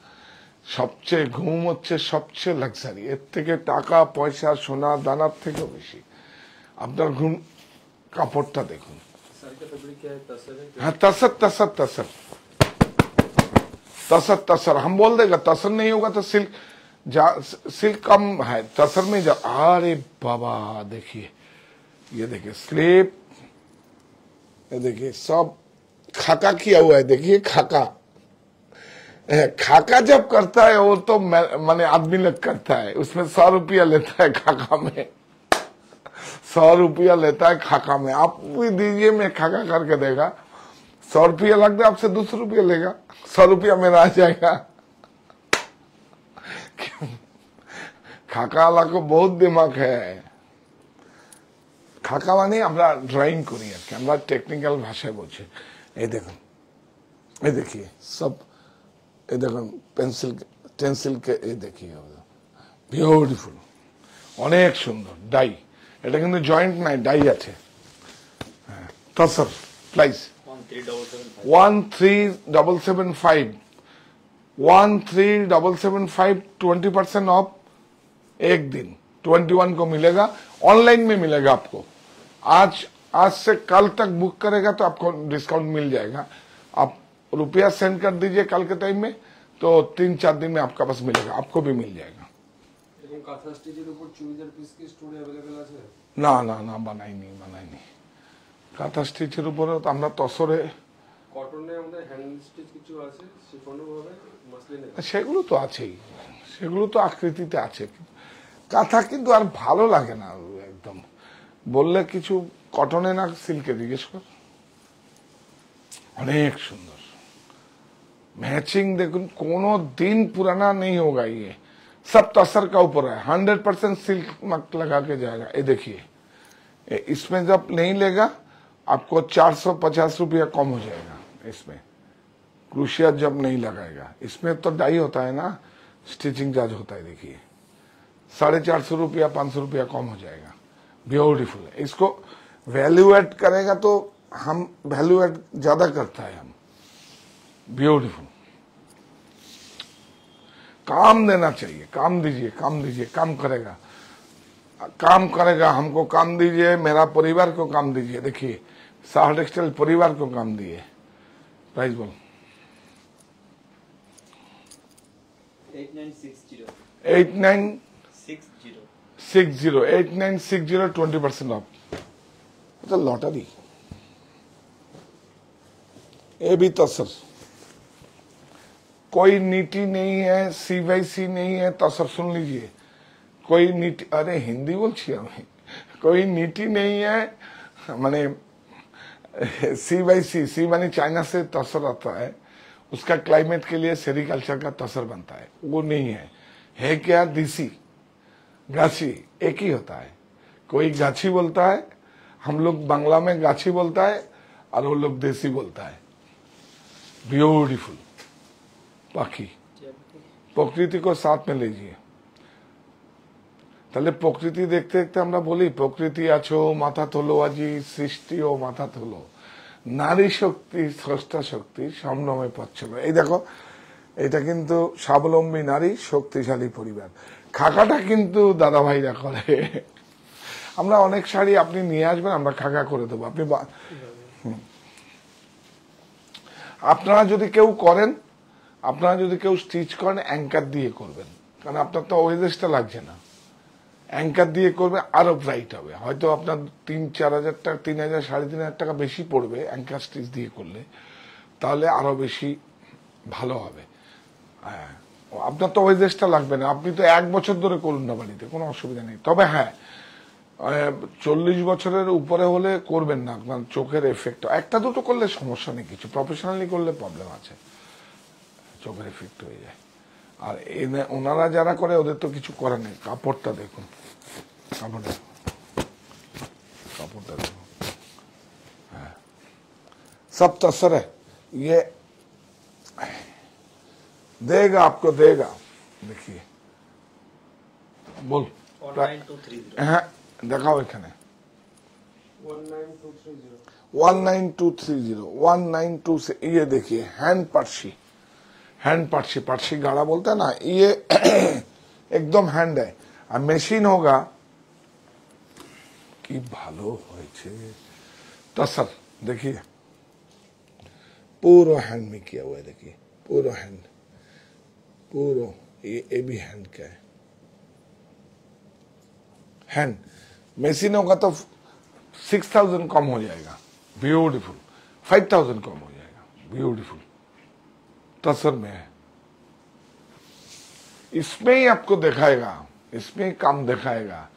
সবচেয়ে ঘুম হচ্ছে সবচেয়ে লাক্সারি, এর থেকে টাকা পয়সা সোনা দানার থেকেও বেশি। আপনার ঘুম, কাপড়টা দেখুন। हाँ, तसर तसर तसर तसर तसर हम बोल देगा। तसर नहीं होगा तो सिल्क, सिल्क कम है, तसर में जा। अरे बाबा, देखिए, ये देखिए स्लीप, ये देखिए सब खाका किया हुआ है। देखिए खाका, खाका जब करता है वो तो माने आदमी लोग करता है, उसमें 100 रुपया लेता है खाका में, 100 रुपया लेता है खाका में। आप भी दीजिए, मैं खाका करके देगा। 100 रुपया लग गया, आपसे 200 रुपया लेगा, 100 रुपया मेरा आ जाएगा। खाका वाला को बहुत दिमाग है। खाका माने আমরা ড্রয়িং করি আর কি, আমরা টেকনিক্যাল ভাষায় বলছি। এই দেখুন, এই দেখিए सब, এই দেখুন পেন্সিল টেন্সিল কে, এই দেখিए বিউটিফুল, অনেক সুন্দর ডাই। এটা কিন্তু জয়েন্ট নাই, ডাই আছে। হ্যাঁ, তসর প্রাইস 13775 13775 20% ऑफ एक दिन। 21 को मिलेगा, ऑनलाइन में मिलेगा आपको। आज से कल तक बुक करेगा तो आपको डिस्काउंट मिल जाएगा। आप रुपया सेंड कर दीजिए कल के टाइम में, तो 3-4 दिन में आपका पास मिलेगा, आपको भी मिल जाएगा। কাঁথা স্টিচের উপর চুড়িদার পিস কি স্টোরে अवेलेबल আছে? না না না, বানাইনি। কাঁথা স্টিচের উপরে তো আমরা তসরে, কটনে আমাদের হ্যান্ড স্টিচ কিছু আছে, শিফনও হবে, মাসলিনে। সেগুলো তো আছেই, সেগুলো তো আকৃতিতে আছে। কাঁথা কিন্তু আর ভালো লাগে না একদম। বললে কিছু কটনে না সিল্কে জিজ্ঞেস কর। অনেক সুন্দর मैचिंग, देखो कोनो दिन पुराना नहीं होगा। ये सब तसर का ऊपर है, 100% सिल्क मक लगा के जाएगा। ये देखिए, इसमें जब नहीं लेगा आपको 450 रुपया कम हो जाएगा। इसमें क्रूशिया जब नहीं लगाएगा, इसमें तो डाई होता है ना, स्टिचिंग चार्ज होता है। देखिए 450 रुपया 500 रुपया कम हो जाएगा। ब्यूटीफुल। इसको वैल्यू ऐड करेगा तो हम वैल्यू ऐड ज्यादा करता है हम। ब्यूटीफुल। काम देना चाहिए, काम दीजिए, काम दीजिए, काम करेगा, काम करेगा। हमको काम दीजिए, मेरा परिवार को काम दीजिए। देखिए साहा टेक्सटाइल परिवार को काम दिए। प्राइस बोल 8960 8960 60 8960 20% ऑफ। तो लॉटरी ये भी तो सर कोई नीति नहीं है, सीवाईसी नहीं है तो सर सुन लीजिए, कोई नीति, अरे हिंदी बोलছি আমি, कोई नीति नहीं है, माने सीवाईसी, सी माने चाइना से तसर आता है, उसका क्लाइमेट के लिए सेरिकल्चर का तसर बनता है, वो नहीं है क्या देसी गाछी एक ही होता है। कोई गाछी बोलता है, हम लोग बांग्ला में गाछी बोलता है और वो लोग देसी बोलता है। ब्यूटीफुल। बाकी प्रकृति को साथ में लीजिए। তাহলে প্রকৃতি দেখতে দেখতে আমরা বলি প্রকৃতি আছো মাথা তোলো, আজি সৃষ্টি ও মাথা তোলো, নারী শক্তি স্রষ্টা শক্তি সমনমে পচ্ছল। এই দেখো এটা কিন্তু স্বাবলম্বী নারী শক্তিশালী পরিবার। খাকাটা কিন্তু দাদা ভাইরা করে। আমরা অনেক শাড়ি আপনি নিয়ে আসবেন, আমরা খাকা করে দেবো। আপনি আপনারা যদি কেউ করেন, আপনারা যদি কেউ স্টিচ করেন অ্যাঙ্কার দিয়ে করবেন, কারণ আপনার তো ওয়েজেসটা লাগছে না। অ্যাঙ্কার দিয়ে করবে আরো ব্রাইট হবে। হয়তো আপনার 3-4 হাজার টাকা, 3,000 3,500 টাকা বেশি পড়বে অ্যাঙ্কার স্টিচ দিয়ে করলে, তাহলে আরো বেশি ভালো হবে। হ্যাঁ, আপনার তো ওয়েজেসটা লাগবে না, আপনি তো 1 বছর ধরে করুন না বাড়িতে, কোনো অসুবিধা নেই। তবে হ্যাঁ 40 বছরের উপরে হলে করবেন না, আপনার চোখের এফেক্ট একটা দুটো করলে সমস্যা নেই, কিছু প্রফেশনালি করলে প্রবলেম আছে, চোখের এফেক্ট হয়ে যায়। আর ওনারা যারা করে ওদের তো কিছু করার নেই। কাপড়টা দেখুন, কাপড়টা দেখুন, হ্যাঁ सब तसर है, ये देगा आपको, देगा। देखिए बोल 19230 হ্যাঁ দেখাও এখানে 19230 192 से ये देखिए हैंड पर्ची, हैंड पर्ची, पर्ची गाड़ा बोलता है ना, ये एकदम हैंड है। और मशीन होगा कि ভালো হয়েছে तसर। देखिए पूरा हैंड में किया हुआ है, देखिए पूरा हैंड, पूरा ये भी हैंड का है। हैंड मशीन होगा तो 6,000 कम हो जाएगा। ब्यूटीफुल। 5,000 कम हो जाएगा। ब्यूटीफुल तसर में है। इसमें ही आपको दिखाएगा, इसमें ही काम दिखाएगा।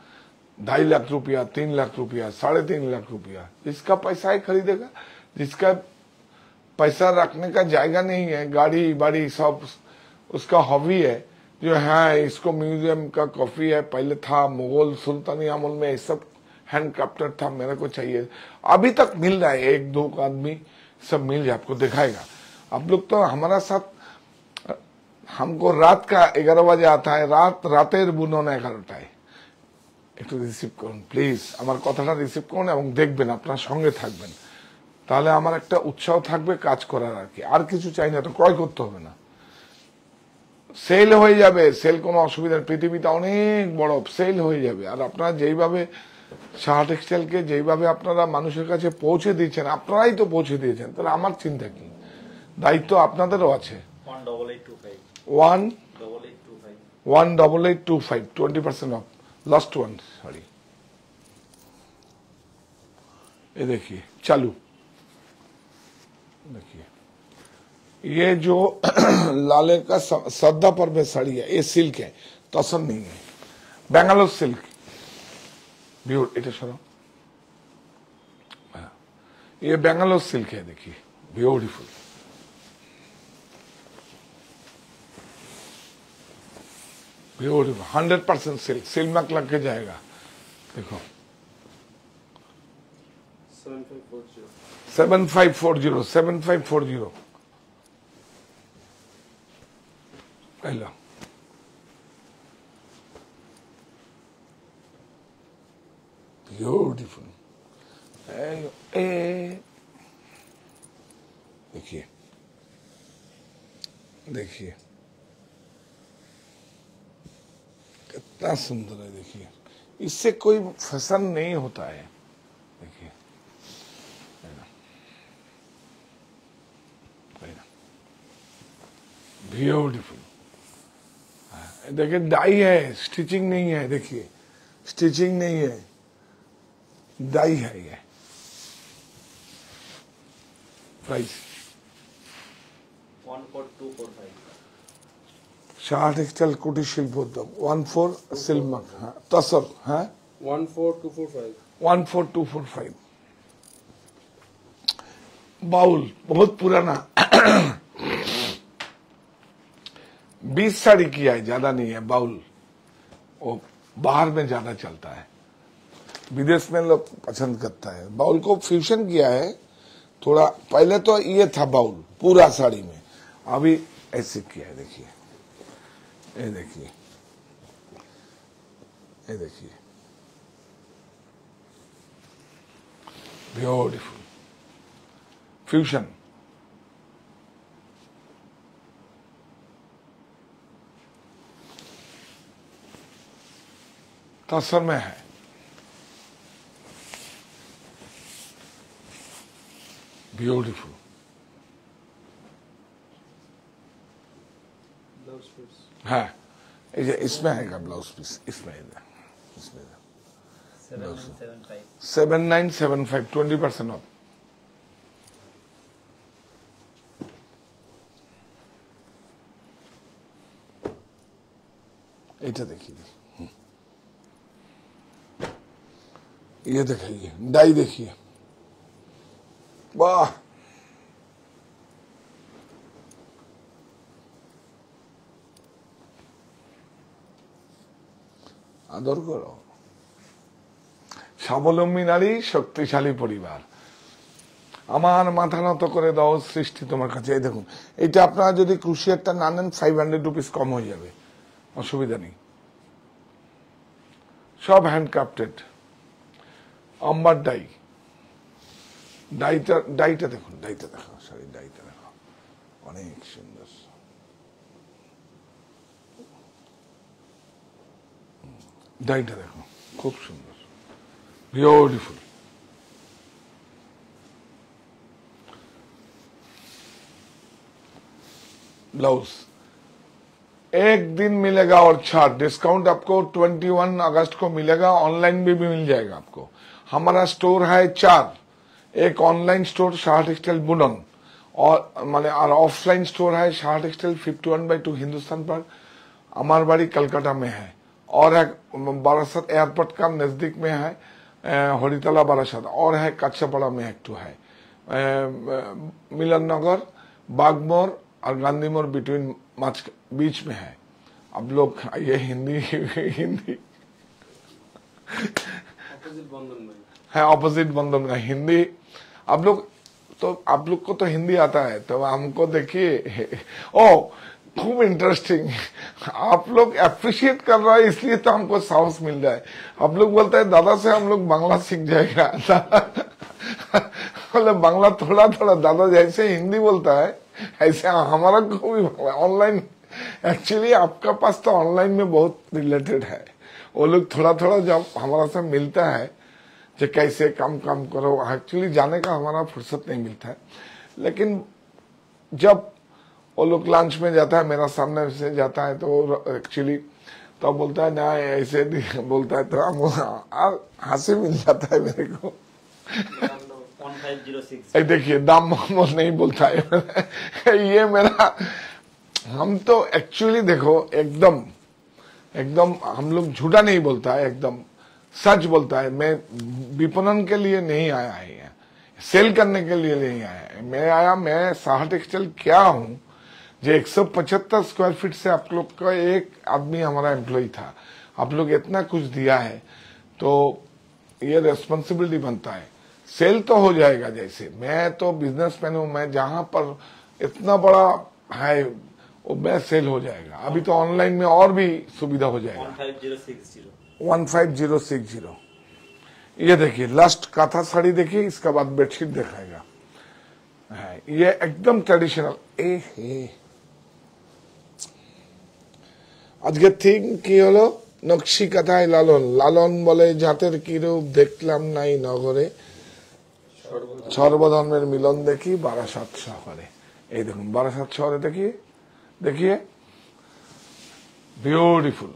2.5 लाख रुपया, 3 लाख रुपया, 3.5 लाख रुपया, जिसका पैसा ही खरीदेगा, जिसका पैसा रखने का जायगा नहीं है, गाड़ी बाड़ी सब उसका हॉबी है, जो है इसको म्यूजियम का कॉफी है, पहले था मुगल सुल्तानी अमल में, सब हैंड क्राफ्टेड था, मेरे को चाहिए। अभी तक मिल रहा है, 1-2 आदमी सब मिल जाए, आपको दिखाएगा। आप लोग तो हमारा साथ, हमको रात का 11 बजे आता है, রাতের বুনন 11টায়। একটু রিসিভ করুন প্লিজ, আমার কথাটা রিসিভ করুন এবং দেখবেন, আপনার সঙ্গে থাকবেন, তাহলে আমার একটা উৎসাহ থাকবে কাজ করার। আর কিছু চাই না, তো ক্রয় করতে হবে না, সেল হয়ে যাবে। সেল কোনো অসুবিধা, পৃথিবীতে অনেক বড় সেল হয়ে যাবে। আর আপনারা যেইভাবে সাহা টেক্সটাইলকে যেইভাবে আপনারা মানুষের কাছে পৌঁছে দিয়েছেন, আপনারাই তো পৌঁছে দিয়েছেন, তাহলে আমার চিন্তা কি, দায়িত্ব আপনাদেরও আছে। 18825 20% ऑफ, लास्ट वन, सॉरी। ये देखिए चालू, देखिए ये जो लाले का सद्दा पर में साड़ी है, ये सिल्क है, तसर नहीं है, बेंगालोर सिल्क। এটা সরো, ये बेंगालोर सिल्क है, देखिए ब्यूटीफुल। ब्यूटीफुल 100% सिल्क, सिल्क लग के जाएगा। देखो 7540 पहला देखिए देखिए कितना सुंदर है। देखिए इससे कोई फैशन नहीं होता है। देखिए ब्यूटीफुल। देखिए डाई है, स्टिचिंग नहीं है। देखिए स्टिचिंग नहीं है, डाई है ये। प्राइस 14245 शाह टेक्सटाइल कुटीर शिल्पोद्यम 14 सिल्मक तसर है 14245 14245। बाउल बहुत पुराना 20 साड़ी किया है, ज्यादा नहीं है। बाउल वो बाहर में ज्यादा चलता है, विदेश में लोग पसंद करता है। बाउल को फ्यूजन किया है थोड़ा। पहले तो ये था बाउल पूरा साड़ी में, अभी ऐसे किया है। देखिए ये देखिए, ये देखिए ब्यूटीफुल फ्यूजन। तसर में है। ब्यूटीफुल। ब्लाउज पीस है इसमें है ब्लाउज पीस, इसमें 7975 7975 20% ऑफ। এটা देखिए, ये देखिए डाई देखिए, वाह আদর করো। স্বাবলম্বী নারী শক্তিশালী পরিবার। আমার মাথা নত করে দাও সৃষ্টি তোমার কাছে। এই দেখুন, এটা আপনারা যদি ক্রুশিয়ারটা না নেন 500 রুপিস কম হয়ে যাবে, অসুবিধা নেই। সব হ্যান্ডক্রাফটেড আম্বার ডাই। ডাইটা দেখুন, ডাইটা দেখো, সরি ডাইটা দেখো, অনেক সুন্দর। ডাইটা দেখো খুব সুন্দর, ब्यूटीफुल। ब्लाउज एक दिन मिलेगा और छाट डिस्काउंट आपको 21 अगस्त को मिलेगा। ऑनलाइन भी मिल जाएगा आपको। हमारा स्टोर है 4, एक ऑनलाइन स्टोर शाह टेक्सटाइल बुनन और माने और ऑफलाइन स्टोर है शाह टेक्सटाइल 51/2 हिंदुस्तान पार्क अमारबाड़ी कलकत्ता में है, और एक बारासात एयरपोर्ट का नजदीक में है हरितला बारासात, और है कच्चापाड़ा में एक तो है मिलन नगर बागमोर और गांधी मोड़ बिटवीन बीच में है। अब लोग ये हिंदी हिंदी অপোজিট বন্ধন ভাই है, ऑपोजिट बंधन का हिंदी। आप लोग को तो हिंदी आता है, तो हमको देखिए ओ खूब इंटरेस्टिंग। आप लोग अप्रिशिएट कर रहा है इसलिए तो हमको साहस मिल रहा है। आप लोग बोलते हैं दादा से हम लोग बांग्ला सीख जाएगा। मतलब बांग्ला थोड़ा थोड़ा, दादा जैसे हिंदी बोलता है ऐसे हमारा को भी बांग्ला ऑनलाइन। एक्चुअली आपका पास तो ऑनलाइन में बहुत रिलेटेड है। वो लोग थोड़ा थोड़ा जब हमारा से मिलता है जो कैसे काम करो, एक्चुअली जाने का हमारा फुर्सत नहीं मिलता है। लेकिन जब वो लोग लंच में जाता है, मेरा सामने से जाता है, तो एक्चुअली तो बोलता है ना ऐसे बोलता है, तो हंसी मिल जाता है मेरे को। 1506 देखिए दाम नहीं बोलता है ये मेरा। हम तो एक्चुअली देखो एकदम हम लोग झूठा नहीं बोलता है, एकदम सच बोलता है। मैं विपणन के लिए नहीं आया है, सेल करने के लिए नहीं आया है। मैं शाह टेक्सटाइल क्या हूं जो 175 स्क्वायर फीट से आप लोग का एक आदमी हमारा एम्प्लॉय था। आप लोग इतना कुछ दिया है तो ये रेस्पॉन्सिबिलिटी बनता है। सेल तो हो जाएगा, जैसे मैं तो बिजनेसमैन हूं, मैं जहां पर इतना बड़ा है वो मैं सेल हो जाएगा। अभी तो ऑनलाइन में और भी सुविधा हो जाएगा। 15060 15060 ये देखिए लास्ट काथा साड़ी देखिए, इसके बाद बेडशीट दिखाएगा। है ये एकदम ट्रेडिशनल। আজকে থিম কি হলো? নকশি কাঁথায় লালন। লালন বলে জাতের কিরূপ দেখলাম নাই নগরে, সর্বধর্মের মিলন দেখি বারাসাত শহরে। এই দেখুন বারাসাত শহরে দেখিয়ে দেখিয়ে বিউটিফুল।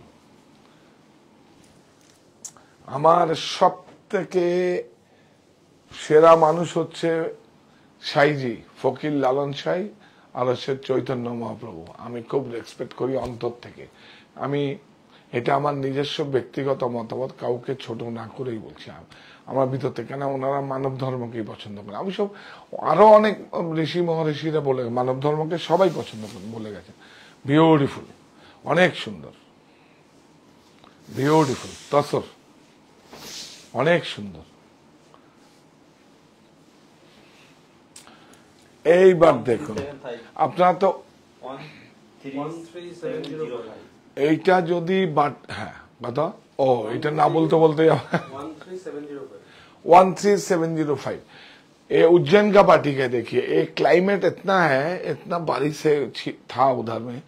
আমার সব থেকে সেরা মানুষ হচ্ছে সাইজি, ফকির লালন সাই আর হচ্ছে চৈতন্য মহাপ্রভু। আমি খুব রেসপেক্ট করি অন্তর থেকে। আমি এটা আমার নিজস্ব ব্যক্তিগত মতামত, কাউকে ছোট না করেই বলছি আমার ভিতর থেকে। কেন ওনারা মানব ধর্মকেই পছন্দ করে। আমি সব আরো অনেক ঋষি মহর্ষিরা বলে মানব ধর্মকে সবাই পছন্দ করে বলে গেছে। বিউটিফুল, অনেক সুন্দর, বিউটিফুল তসর, অনেক সুন্দর। এইবার দেখুন আপনারা তো 13705 এইটা যদি হ্যাঁ বাতা ও এটা না বলতে বলতে 13705 ये उज्जैन का पार्टी का देखिए। एक क्लाइमेट इतना है, इतना बारिश से था उधर में।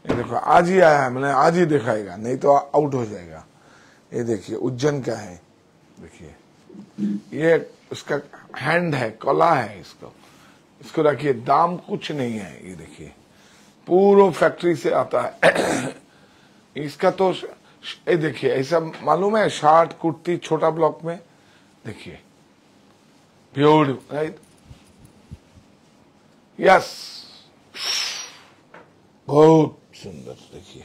ये देखो आज ही आया है, मैंने आज ही दिखाएगा, नहीं तो आउट हो जाएगा। ये देखिए उज्जैन का है, देखिए ये उसका हैंड है, कला है इसको। इसको रखिए, दाम कुछ नहीं है। ये देखिए पूरा फैक्ट्री से आता है। इसका तो ये देखिए ऐसा मालूम है, शर्ट कुर्ती छोटा ब्लॉक में देखिए ब्यूटीफुल, राइट? यस, बहुत सुंदर। देखिए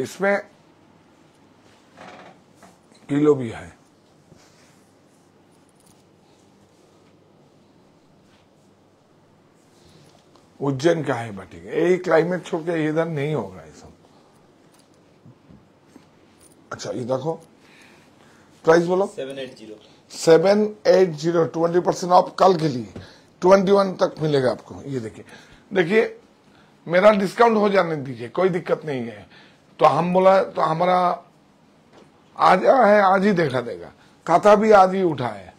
इसमें पिलो भी है। उज्जैन का है बाटी का। यही क्लाइमेट छोड़ के इधर नहीं होगा ये सब। अच्छा ये देखो प्राइस बोलो। 780 780 20% ऑफ कल के लिए 21 तक मिलेगा आपको। ये देखिए देखिए मेरा डिस्काउंट हो जाने दीजिए, कोई दिक्कत नहीं है। तो हम बोला तो हमारा आज है, आज ही देखा देगा। काथा भी आज ही उठा है।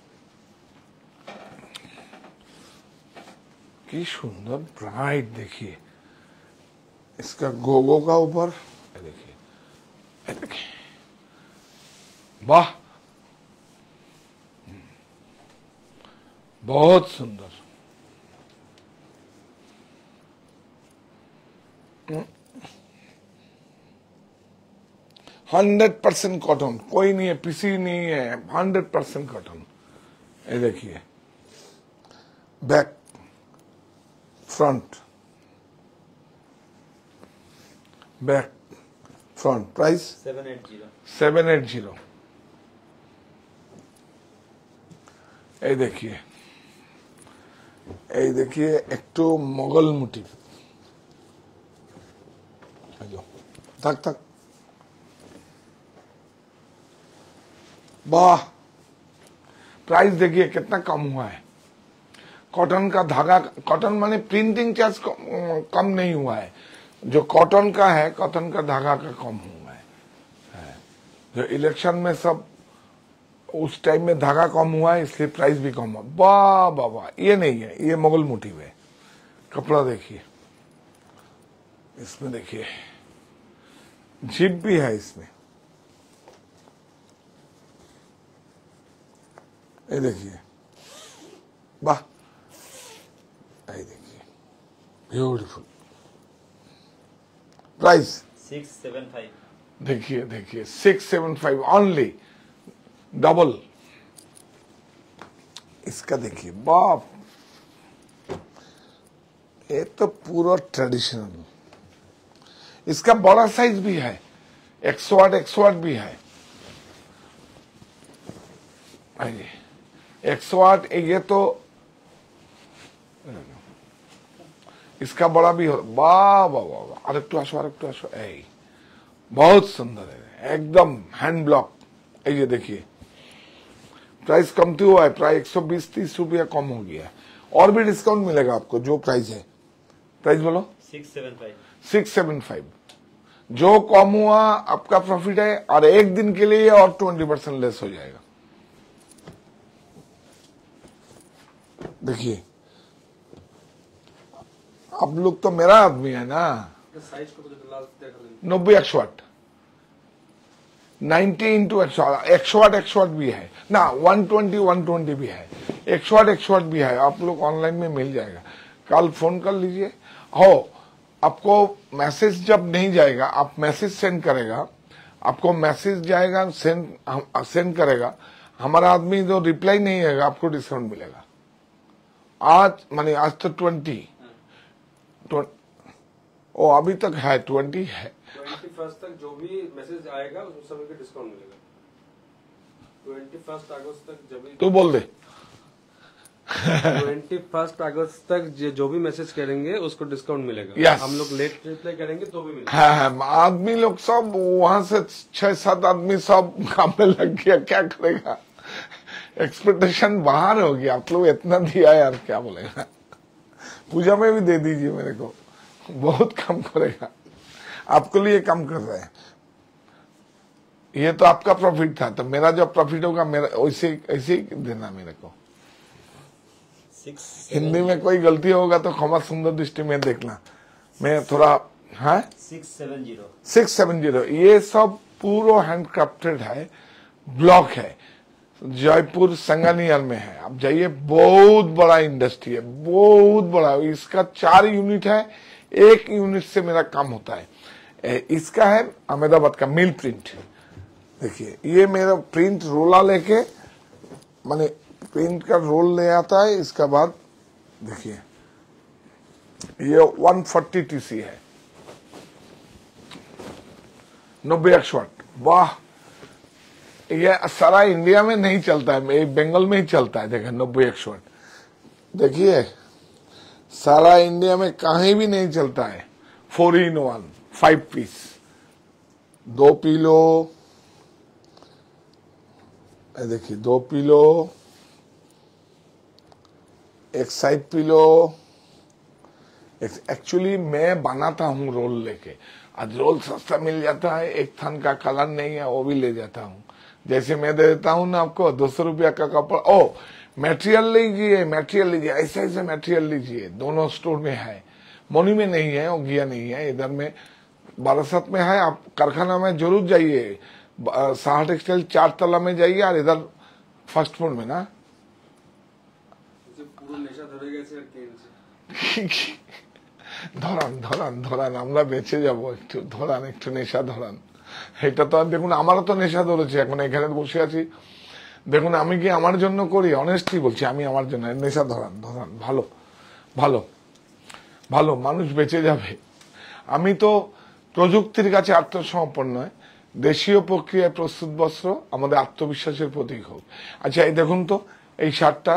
की सुंदर ब्राइट देखिए इसका गोगो का ऊपर देखिए, देखिए वाह बहुत सुंदर। 100% कॉटन, कोई नहीं है, पीसी नहीं है, 100% कॉटन। ये देखिए back front back front. Price 780। এই देखिए একটু মোগল মোটিভ। तक तक वाह, प्राइस देखिए कितना कम हुआ है। कॉटन का धागा, कॉटन माने प्रिंटिंग चार्ज कम नहीं हुआ है। जो कॉटन का है, कॉटन का धागा का कम हुआ है। जो इलेक्शन में सब उस टाइम में धागा कम हुआ है, इसलिए प्राइस भी कम हुआ। वाह वाह वाह, ये नहीं है, ये मोगल मोटिव है। कपड़ा देखिए, इसमें देखिए जिप भी है इसमें। ये देखिए वाह, ये देखिए ब्यूटीफुल। प्राइस 675 देखिए 675 ओनली, डबल। इसका देखिए बाप, ये तो पूरा ट्रेडिशनल। इसका बड़ा साइज भी है, 108 भी है। 108 ये तो इसका बड़ा भी हो। वाह वाह वाह, আরেকটু আসো। এই बहुत सुंदर है, एकदम हैंड ब्लॉक। ये देखिए प्राइस कमती हुआ है, प्राइस 120-30 रुपया कम हो गया है। और भी डिस्काउंट मिलेगा आपको जो प्राइस है। प्राइस बोलो 675 675। जो कम हुआ आपका प्रॉफिट है, और एक दिन के लिए और 20% लेस हो जाएगा। देखिए, आप लोग तो मेरा आदमी है ना। साइज को तो लास्ट देखा लेंगे। 90 100 90 इंटू 100 भी है ना, 120 भी है, 100 भी है। आप लोग ऑनलाइन में मिल जाएगा, कल फोन कर लीजिए। हो, आपको मैसेज जब नहीं जाएगा, आप मैसेज सेंड करेगा, आपको मैसेज जाएगा, सेंड करेगा, हमारा आदमी जो रिप्लाई नहीं आएगा, आपको डिस्काउंट मिलेगा। आज माने आज तो 20 ओ अभी तक है 20 है। 21 तक जो भी मैसेज आएगा उस समय का डिस्काउंट मिलेगा। 21 अगस्त तक जब भी तू बोल दे। 21 अगस्त तक जो भी मैसेज करेंगे उसको डिस्काउंट मिलेगा। Yes. हम लोग लेट रिप्लाई करेंगे तो भी मिलेगा। हाँ, आदमी लोग सब वहां से 6-7 आदमी सब काम में लग गया, क्या करेगा। एक्सपेक्टेशन बाहर हो गया। आप लोग इतना दिया यार, क्या बोलेगा। पूजा में भी दे दीजिए मेरे को, बहुत कम करेगा। आपके लिए कम कर रहे हैं। ये तो आपका प्रॉफिट था, तो मेरा जो प्रॉफिट होगा मेरा ऐसे ही देना मेरे को। 6 हिंदी में कोई गलती होगा तो क्षमा सुंदर दृष्टि में देखना। मैं थोड़ा है 670 670। ये सब पूरा हैंडक्राफ्टेड है, ब्लॉक है, जयपुर संगानियर में है। आप जाइए, बहुत बड़ा इंडस्ट्री है, बहुत बड़ा। इसका 4 यूनिट है, 1 यूनिट से मेरा काम होता है। इसका है अहमदाबाद का मिल प्रिंट। देखिए, ये मेरा प्रिंट रोला लेके, माने प्रिंट का रोल ले आता है। इसका बाद देखिए, ये 140 TC है, 90 100। वाह, ये सारा इंडिया में नहीं चलता है, ये बंगाल में ही चलता है। देखिए 90 100, देखिए सारा इंडिया में कहीं भी नहीं चलता है। 4 in 1 5 पीस, 2 पिलो, देखिए 2 पिलो, एक साइड पिलो। एक्चुअली मैं बनाता हूँ रोल लेके। आज रोल सस्ता मिल जाता है, एक थन का कलर नहीं है वो भी ले जाता हूँ। जैसे मैं दे देता हूँ ना आपको 200 रुपया का कपड़ा, ओ मटेरियल लीजिए, ऐसे ऐसे मटेरियल लीजिए। दोनों स्टोर में है, मोनी में नहीं है, वो गया नहीं है, इधर में बारासात में है। आप कारखाना में जरूर जाइए, साहा टेक्सटाइल 4 तला में जाइए, और इधर फर्स्ट फ्लोर में ना। পুরো নেশা ধরে গেছে আর কিনছে। ধরান আমরা বেঁচে যাব। একটু ধরান, একটু নেশা ধরান। এটা তো আর দেখুন, আমারও তো নেশা ধরেছে। এখন এখানে বসে আছি, দেখুন আমি কি আমার জন্য করি, অনেস্টলি বলছি, আমি আমার জন্য। নেশা ধরান। ভালো ভালো ভালো মানুষ বেঁচে যাবে। আমি তো প্রযুক্তির কাছে আত্মসমর্পণ নয়, দেশীয় প্রক্রিয়ায় প্রস্তুত বস্ত্র আমাদের আত্মবিশ্বাসের প্রতীক হোক। আচ্ছা, এই দেখুন তো, এই শার্টটা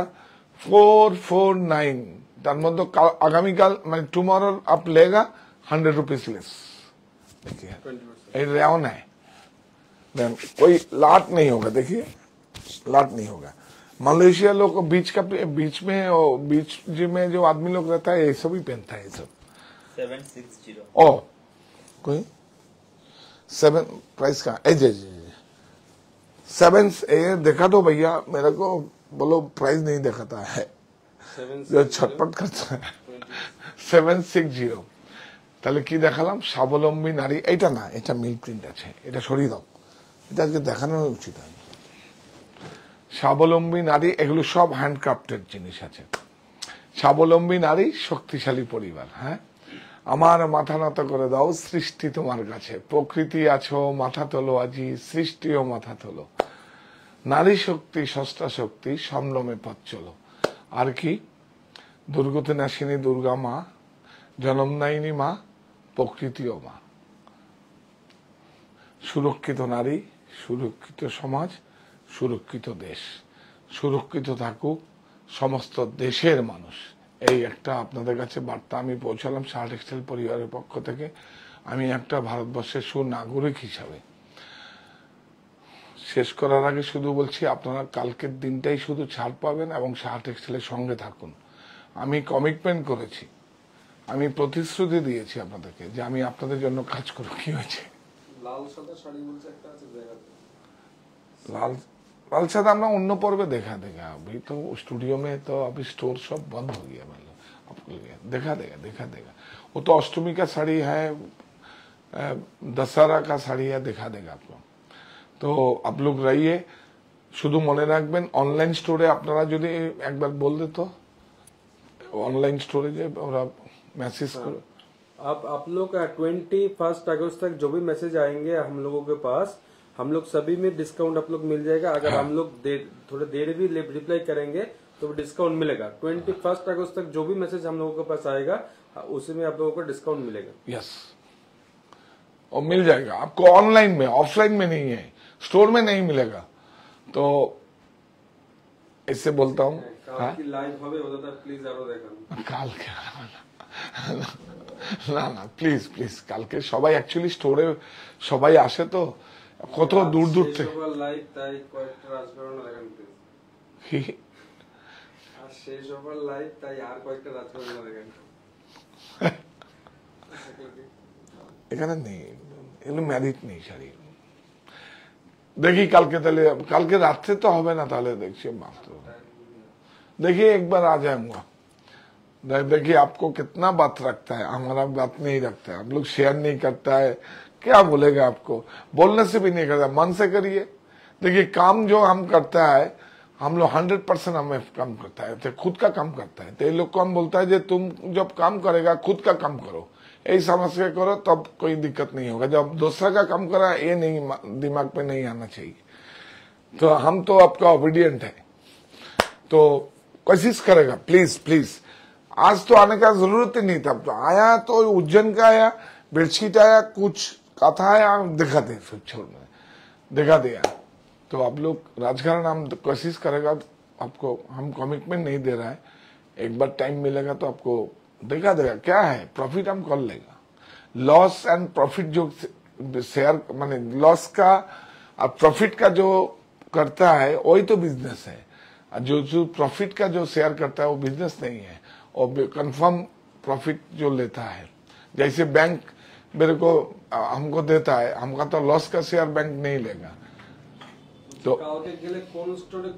449, তার মধ্যে আগামীকাল মানে টুমরো আপ लेगा 100 रुपीज लेस। देखिए 20%। रेवन है, कोई लाट नहीं होगा। देखिए, लाट नहीं होगा। मलेशिया लोग को बीच में जो आदमी लोग रहता है, ये सब ही पहनता है। ये सब 760 ओ कोई 7 प्राइस का जी 7 देखा तो भैया मेरे को, बोलो प्राइस नहीं दिखाता है, जो छटपट करता है। 760। তাহলে কি দেখালাম? স্বাবলম্বী নারী। এটা না, এটা মিল প্রিন্ট আছে, এটা সরিয়ে দাও, এটা আজকে দেখানো উচিত হয়। স্বাবলম্বী নারী, এগুলো সব হ্যান্ডক্রাফটেড জিনিস আছে। স্বাবলম্বী নারী, শক্তিশালী পরিবার। হ্যাঁ, আমার মাথা নত করে দাও, সৃষ্টি তোমার কাছে। প্রকৃতি আছো, মাথা তোলো আজি, সৃষ্টিও মাথা তোলো। নারী শক্তি, ষষ্ঠা শক্তি, সম্ভ্রমে পথ চলো। আর কি? দুর্গতি নাশিনী দুর্গা মা, জনমদায়িনী মা, প্রকৃতিও মা। সুরক্ষিত নারী, সুরক্ষিত সমাজ, সুরক্ষিত দেশ। সুরক্ষিত থাকুক সমস্ত দেশের মানুষ। এই একটা আপনাদের কাছে বার্তা আমি পৌঁছালাম সাহা টেক্সটাইল পরিবারের পক্ষ থেকে। আমি একটা ভারতবর্ষের সুনাগরিক হিসাবে শেষ করার আগে শুধু বলছি, আপনারা কালকের দিনটাই শুধু ছাড় পাবেন এবং সাহা টেক্সটাইলের সঙ্গে থাকুন। আমি কমিটমেন্ট করেছি, আমি প্রতিশ্রুতি দিয়েছি আপনাদেরকে যে আমি আপনাদের জন্য কাজ করব। কি হয়েছে? লাল সাদা শাড়ি বলছে একটা আছে জায়গাতে। लाल लाल सादा हमने उन्न पर्व देखा देगा। अभी तो स्टूडियो में तो अभी स्टोर सब बंद हो गया, मतलब आपको देखा देगा। वो तो अष्टमी का साड़ी है, दशहरा का साड़ी है, देखा देगा आपको। तो आप लोग रहिए, শুধু মনে রাখবেন অনলাইন স্টোরে আপনারা যদি একবার বল দে তো অনলাइन स्टोरे যে ওরা मैसेज করে। आप लोग 21 अगस्त तक जो भी मैसेज आएंगे हम लोगों के पास, हम लोग सभी में डिस्काउंट आप लोग मिल जाएगा। अगर हम लोग थोड़े देर भी रिप्लाई करेंगे तो डिस्काउंट मिलेगा। 21 अगस्त तक जो भी मैसेज हम लोगों के पास आएगा उसी में आप लोगों को डिस्काउंट मिलेगा। यस, और मिल जाएगा आपको ऑनलाइन में, ऑफलाइन में नहीं है, स्टोर में नहीं मिलेगा। तो इससे बोलता हूँ লাইভ হবে ওটা প্লিজ আরো দেখান কালকে না না প্লিজ প্লিজ কালকে সবাই অ্যাকচুয়ালি স্টোরে সবাই আসে তো কত দূর দূর থেকে লাইভ, তাই কয়েকটা রাজকারণ দেখান প্লিজ। আর শেষ ওভার লাইভ, তাই আর কয়েকটা রাজকারণ দেখান। এখানে নেই, এগুলো ম্যারিট নেই শাড়ি। দেখি কালকে, তাহলে কালকে রাত্রে তো হবে না, তাহলে দেখছি देखिए एक बार आ जाऊंगा। देखिए आपको कितना बात रखता है, हमारा बात नहीं रखता है, आप लोग शेयर नहीं करता है, क्या बोलेगा आपको, बोलने से भी नहीं करता, मन से करिए। देखिए काम जो हम करता है, हम लोग 100% हमें काम करता है, तो खुद का काम करता है। तो ये लोग को हम बोलता है जो तुम जब काम करेगा खुद का काम करो, यही समझ के करो, तब कोई दिक्कत नहीं होगा। जब दूसरा का काम करा ये नहीं दिमाग पे नहीं आना चाहिए। तो हम तो आपका ओबीडियंट है, तो कोशिश करेगा प्लीज प्लीज। आज तो आने का जरूरत ही नहीं था, तो आया तो उज्जैन का आया, बेडशीट आया, कुछ कथा आया, दिखा दे, फिर छोड़ना दिखा दिया। तो आप लोग राजकारण हम कोशिश करेगा, आपको हम कमिटमेंट नहीं दे रहा है, एक बार टाइम मिलेगा तो आपको दिखा देगा क्या है, प्रॉफिट हम कर लेगा। लॉस एंड प्रॉफिट जो शेयर माने लॉस का और प्रॉफिट का जो करता है वही तो बिजनेस है। जो प्रॉफिट का जो शेयर करता है वो बिजनेस नहीं है, और कंफर्म प्रॉफिट जो लेता है। जैसे बैंक मेरे को हमको देता है, हमका तो लॉस का शेयर बैंक नहीं लेगा। तो কালকে গেলে কোন স্টোরে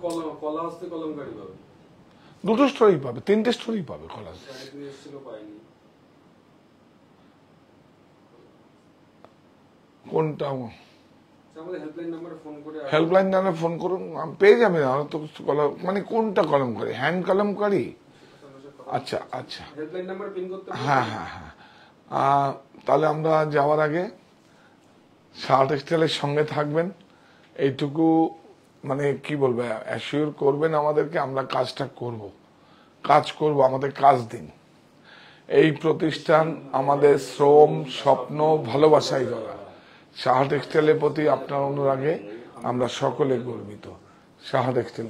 কলা হস্তে কলমকারী পাবে? দুটো স্টোরি পাবে, তিনটে স্টোরি পাবে খলাস। কোনটা হেল্পলাইন নাম্বারে ফোন করুন, পেয়ে যাবেন। আর তো কলম মানে কোনটা কলমকারী, হ্যান্ড কলমকারী? আচ্ছা আচ্ছা, হেল্পলাইন নাম্বার পিন করতে। হ্যাঁ হ্যাঁ হ্যাঁ। তাহলে আমরা যাওয়ার আগে শাহ টেক্সটাইলের সঙ্গে থাকবেন, এইটুকু মানে কি বলবো, অ্যাসিওর করবেন আমাদেরকে, আমরা কাজটা করব, আমাদের কাজ দিন। এই প্রতিষ্ঠান আমাদের শ্রম, স্বপ্ন, ভালোবাসায় গড়া। শাহ টেক্সটাইলের প্রতি আপনার অনুরাগে আমরা সকলে গর্বিত। শাহ টেক্সটাইল